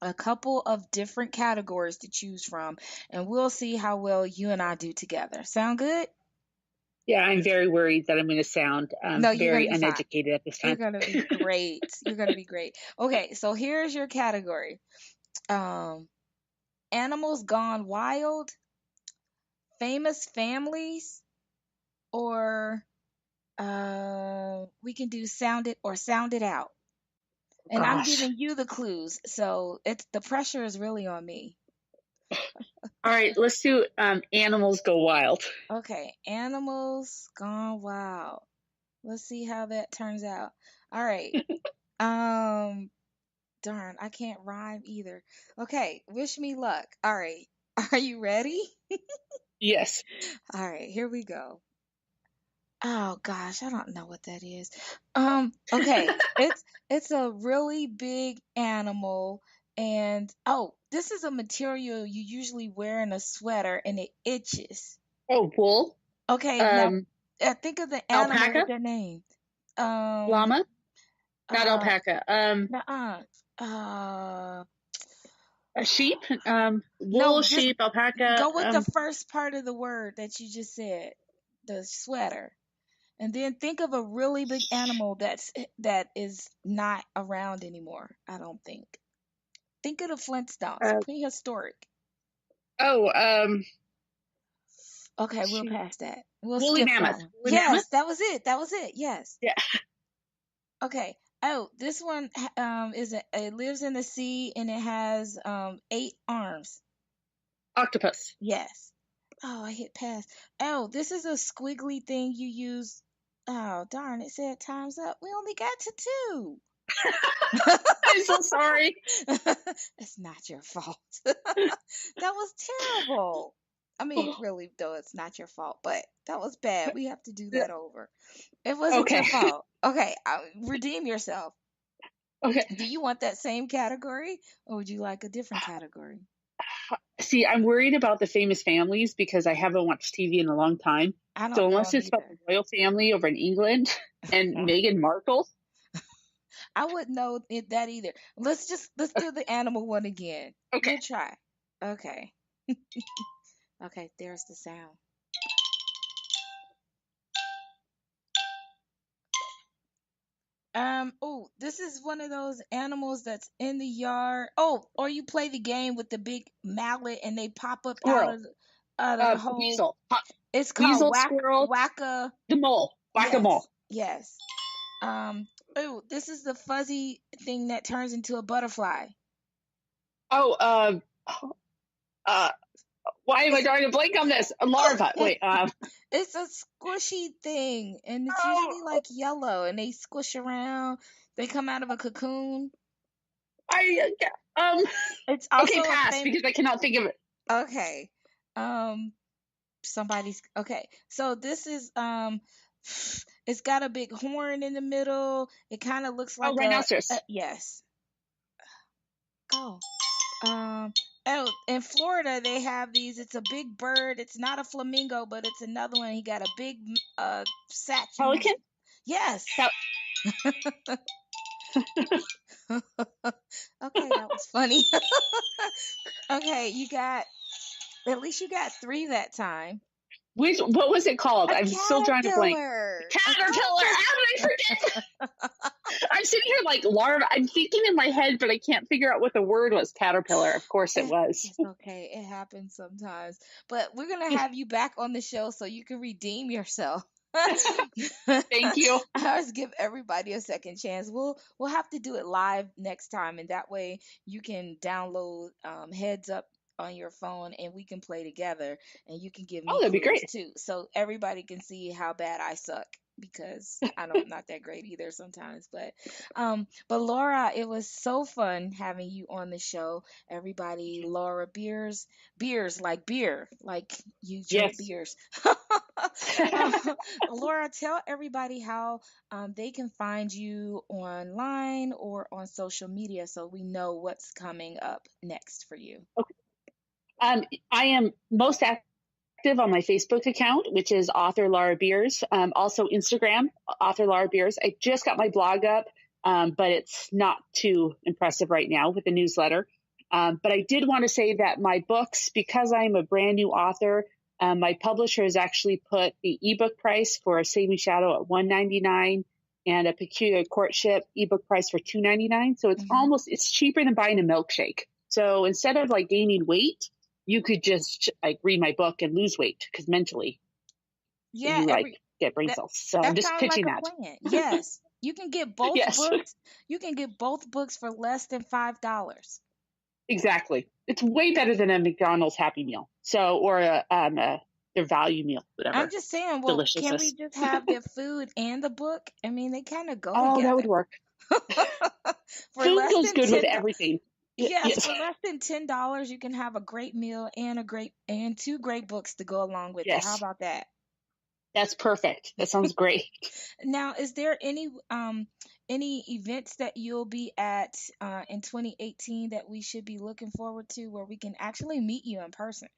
Speaker 2: a couple of different categories to choose from, and we'll see how well you and I do together. Sound good?
Speaker 3: Yeah, I'm very worried that I'm going to sound
Speaker 2: No, you're going to
Speaker 3: very
Speaker 2: be fine.
Speaker 3: uneducated at this
Speaker 2: You're
Speaker 3: time.
Speaker 2: going to be great. You're going to be great. Okay, so here's your category. Um, Animals Gone Wild, Famous Families, or we can do Sound It or Sound It Out. And I'm
Speaker 3: Gosh.
Speaker 2: giving you the clues, so it's the pressure is really on me.
Speaker 3: All right, let's do animals go wild.
Speaker 2: Okay, Animals Gone Wild. Let's see how that turns out. All right. Um, darn, I can't rhyme either. Okay, wish me luck. All right. Are you ready?
Speaker 3: Yes.
Speaker 2: All right, here we go. Oh gosh, I don't know what that is. Okay. It's a really big animal, and oh, this is a material you usually wear in a sweater and it itches.
Speaker 3: Oh, bull.
Speaker 2: Okay, now
Speaker 3: Um,
Speaker 2: think of the animal with
Speaker 3: alpaca.
Speaker 2: their name. Um,
Speaker 3: Llama. Not
Speaker 2: uh,
Speaker 3: alpaca.
Speaker 2: nuh-uh. Uh,
Speaker 3: A sheep.
Speaker 2: no,
Speaker 3: Wool,
Speaker 2: just
Speaker 3: sheep, alpaca.
Speaker 2: go with the first part of the word that you just said, the sweater. And then think of a really big animal that is not around anymore, I don't think. Think of the Flintstones,
Speaker 3: uh,
Speaker 2: prehistoric.
Speaker 3: oh,
Speaker 2: Okay, we'll
Speaker 3: sheep.
Speaker 2: pass that. We'll
Speaker 3: Woolly
Speaker 2: skip that
Speaker 3: mammoth.
Speaker 2: one.
Speaker 3: Woolly mammoth.
Speaker 2: Yes, that was it. That was it. Yes.
Speaker 3: Yeah.
Speaker 2: Okay. Oh, this one it lives in the sea and it has 8 arms.
Speaker 3: Octopus.
Speaker 2: Yes. Oh, I hit pass. Oh, this is a squiggly thing you use. Oh, darn, it said time's up. We only got to two.
Speaker 3: I'm so sorry.
Speaker 2: It's not your fault. That was terrible. I mean, really, though, it's not your fault, but that was bad. We have to do that over. It wasn't your
Speaker 3: Okay.
Speaker 2: fault. Okay, redeem yourself.
Speaker 3: Okay.
Speaker 2: Do you want that same category or would you like a different category?
Speaker 3: See, I'm worried about the famous families because I haven't watched TV in a long time.
Speaker 2: I
Speaker 3: So
Speaker 2: don't know
Speaker 3: unless
Speaker 2: them
Speaker 3: it's about the
Speaker 2: either.
Speaker 3: royal family over in England and Meghan Markle.
Speaker 2: I wouldn't know that either. Let's do the animal one again.
Speaker 3: Okay.
Speaker 2: Good try. Okay. Okay, there's the sound. Oh, this is one of those animals that's in the yard. Oh, or you play the game with the big mallet and they pop up
Speaker 3: Squirrel.
Speaker 2: out of the hole.
Speaker 3: Weasel.
Speaker 2: It's called
Speaker 3: Weasel, squirrel,
Speaker 2: wacka.
Speaker 3: the mole. Whack-a-mole.
Speaker 2: Yes, yes. Oh, this is the fuzzy thing that turns into a butterfly.
Speaker 3: Oh, uh, why am I drawing a blank on this? A larva. Wait,
Speaker 2: It's a squishy thing, and it's usually
Speaker 3: oh,
Speaker 2: like yellow, and they squish around. They come out of a cocoon.
Speaker 3: I,
Speaker 2: It's also
Speaker 3: okay,
Speaker 2: a
Speaker 3: pass,
Speaker 2: famous.
Speaker 3: because I cannot think of it.
Speaker 2: Okay. Um, somebody's okay. So this is it's got a big horn in the middle. It kind of looks
Speaker 3: Oh,
Speaker 2: like a
Speaker 3: rhinoceros.
Speaker 2: yes. Go. Oh, in Florida they have these. It's a big bird. It's not a flamingo, but it's another one. He got a big statue.
Speaker 3: Pelican?
Speaker 2: Yes.
Speaker 3: Pel-
Speaker 2: Okay, that was funny. Okay, at least you got three that time.
Speaker 3: What was it called?
Speaker 2: A
Speaker 3: I'm still drawing a blank.
Speaker 2: caterpillar.
Speaker 3: Caterpillar. How did I forget? I'm sitting here like larva. I'm thinking in my head, but I can't figure out what the word was. Caterpillar. Of course it was.
Speaker 2: It's okay. It happens sometimes. But we're gonna have you back on the show so you can redeem yourself.
Speaker 3: Thank you.
Speaker 2: I always give everybody a second chance. We'll have to do it live next time, and that way you can download Heads Up on your phone, and we can play together, and you can give
Speaker 3: Oh,
Speaker 2: me
Speaker 3: that'd be
Speaker 2: clues
Speaker 3: great.
Speaker 2: too, so everybody can see how bad I suck because I'm not that great either sometimes. But Laura, it was so fun having you on the show. Everybody, Laura beers like beer, like you drink
Speaker 3: Yes.
Speaker 2: beers. Laura, tell everybody how they can find you online or on social media so we know what's coming up next for you.
Speaker 3: Okay. I am most active on my Facebook account, which is author Laura Beers. Also Instagram, author Laura Beers. I just got my blog up, but it's not too impressive right now with the newsletter. But I did want to say that my books, because I'm a brand new author, my publisher has actually put the ebook price for Saving Shadow at $1.99 and a Peculiar Courtship ebook price for $2.99. So it's cheaper than buying a milkshake. So instead of like gaining weight, you could just like read my book and lose weight because mentally
Speaker 2: Yeah,
Speaker 3: you like get brain
Speaker 2: that
Speaker 3: cells. So I'm
Speaker 2: that
Speaker 3: just
Speaker 2: sounds like
Speaker 3: pitching
Speaker 2: a
Speaker 3: that.
Speaker 2: plan. Yes, you can get both
Speaker 3: Yes,
Speaker 2: books. You can get both books for less than $5.
Speaker 3: exactly. It's way better than a McDonald's Happy Meal. So, or their value meal,
Speaker 2: I'm
Speaker 3: whatever.
Speaker 2: just saying, well, can we
Speaker 3: Deliciousness.
Speaker 2: just have the food and the book? I mean, they kind of go
Speaker 3: Oh, that would
Speaker 2: together.
Speaker 3: work.
Speaker 2: For
Speaker 3: Food
Speaker 2: less
Speaker 3: goes
Speaker 2: than
Speaker 3: good with
Speaker 2: $10,
Speaker 3: everything.
Speaker 2: yes,
Speaker 3: Yes.
Speaker 2: for less than $10, you can have a great meal and two great books to go along with it. How
Speaker 3: Yes.
Speaker 2: about that?
Speaker 3: That's perfect. That sounds great.
Speaker 2: Now, is there any events that you'll be at in 2018 that we should be looking forward to where we can actually meet you in person?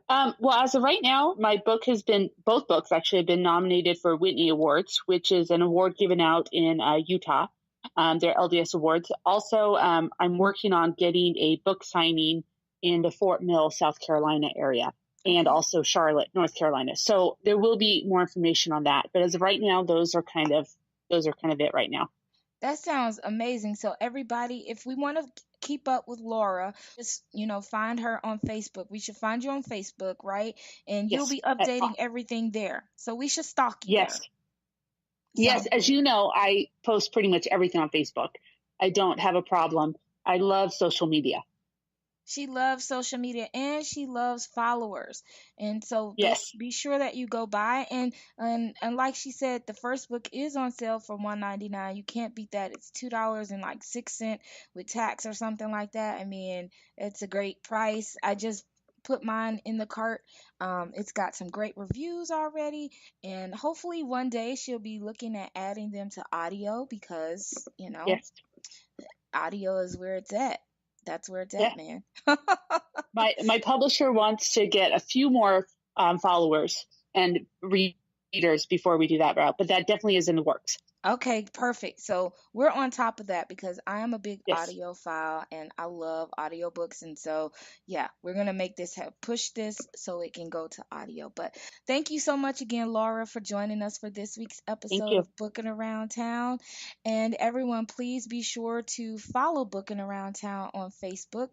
Speaker 3: Well, as of right now, both books actually have been nominated for Whitney Awards, which is an award given out in Utah. They're LDS awards. Also, I'm working on getting a book signing in the Fort Mill, South Carolina area, and
Speaker 2: Okay.
Speaker 3: also Charlotte, North Carolina. So there will be more information on that. But as of right now, those are kind of it right now.
Speaker 2: That sounds amazing. So everybody, if we want to keep up with Laura, just find her on Facebook. We should find you on Facebook, right? And you'll
Speaker 3: Yes.
Speaker 2: be updating everything there. So we should stalk you
Speaker 3: Yes.
Speaker 2: there.
Speaker 3: Yes.
Speaker 2: Sounds
Speaker 3: As
Speaker 2: good.
Speaker 3: you know, I post pretty much everything on Facebook. I don't have a problem. I love social media.
Speaker 2: She loves social media and she loves followers. And so
Speaker 3: Yes.
Speaker 2: be sure that you go by and like she said, the first book is on sale for $1.99. You can't beat that. It's $2.06 with tax or something like that. I mean, it's a great price. I just put mine in the cart. It's got some great reviews already, and hopefully one day she'll be looking at adding them to audio because,
Speaker 3: Yes.
Speaker 2: audio is where it's at. That's where it's
Speaker 3: Yeah.
Speaker 2: at, man.
Speaker 3: My publisher wants to get a few more followers and readers before we do that route, but that definitely is in the works.
Speaker 2: Okay, perfect. So we're on top of that because I am a big
Speaker 3: Yes.
Speaker 2: audiophile and I love audiobooks. And so, yeah, we're going to make this push this so it can go to audio. But thank you so much again, Laura, for joining us for this week's
Speaker 3: Thank
Speaker 2: episode
Speaker 3: you.
Speaker 2: of Booking Around Town. And everyone, please be sure to follow Booking Around Town on Facebook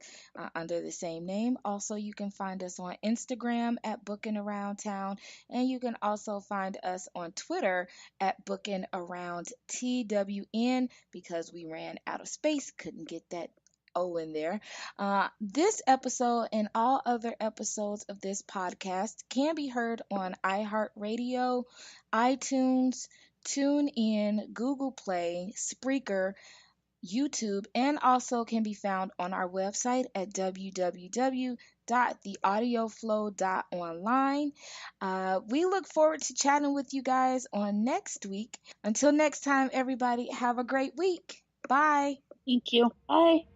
Speaker 2: under the same name. Also, you can find us on Instagram at Booking Around Town. And you can also find us on Twitter at Booking Around TWN because we ran out of space, couldn't get that O in there. This episode and all other episodes of this podcast can be heard on iHeartRadio, iTunes, TuneIn, Google Play, Spreaker, YouTube, and also can be found on our website at www.theaudioflow.online. We look forward to chatting with you guys on next week. Until next time, everybody, have a great week. Bye.
Speaker 3: Thank you. Bye.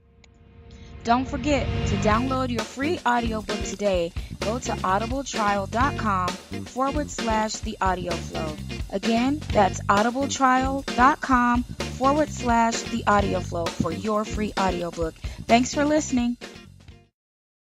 Speaker 2: Don't forget to download your free audiobook today. Go to audibletrial.com/the audio flow. Again, that's audibletrial.com/the audio flow for your free audiobook. Thanks for listening.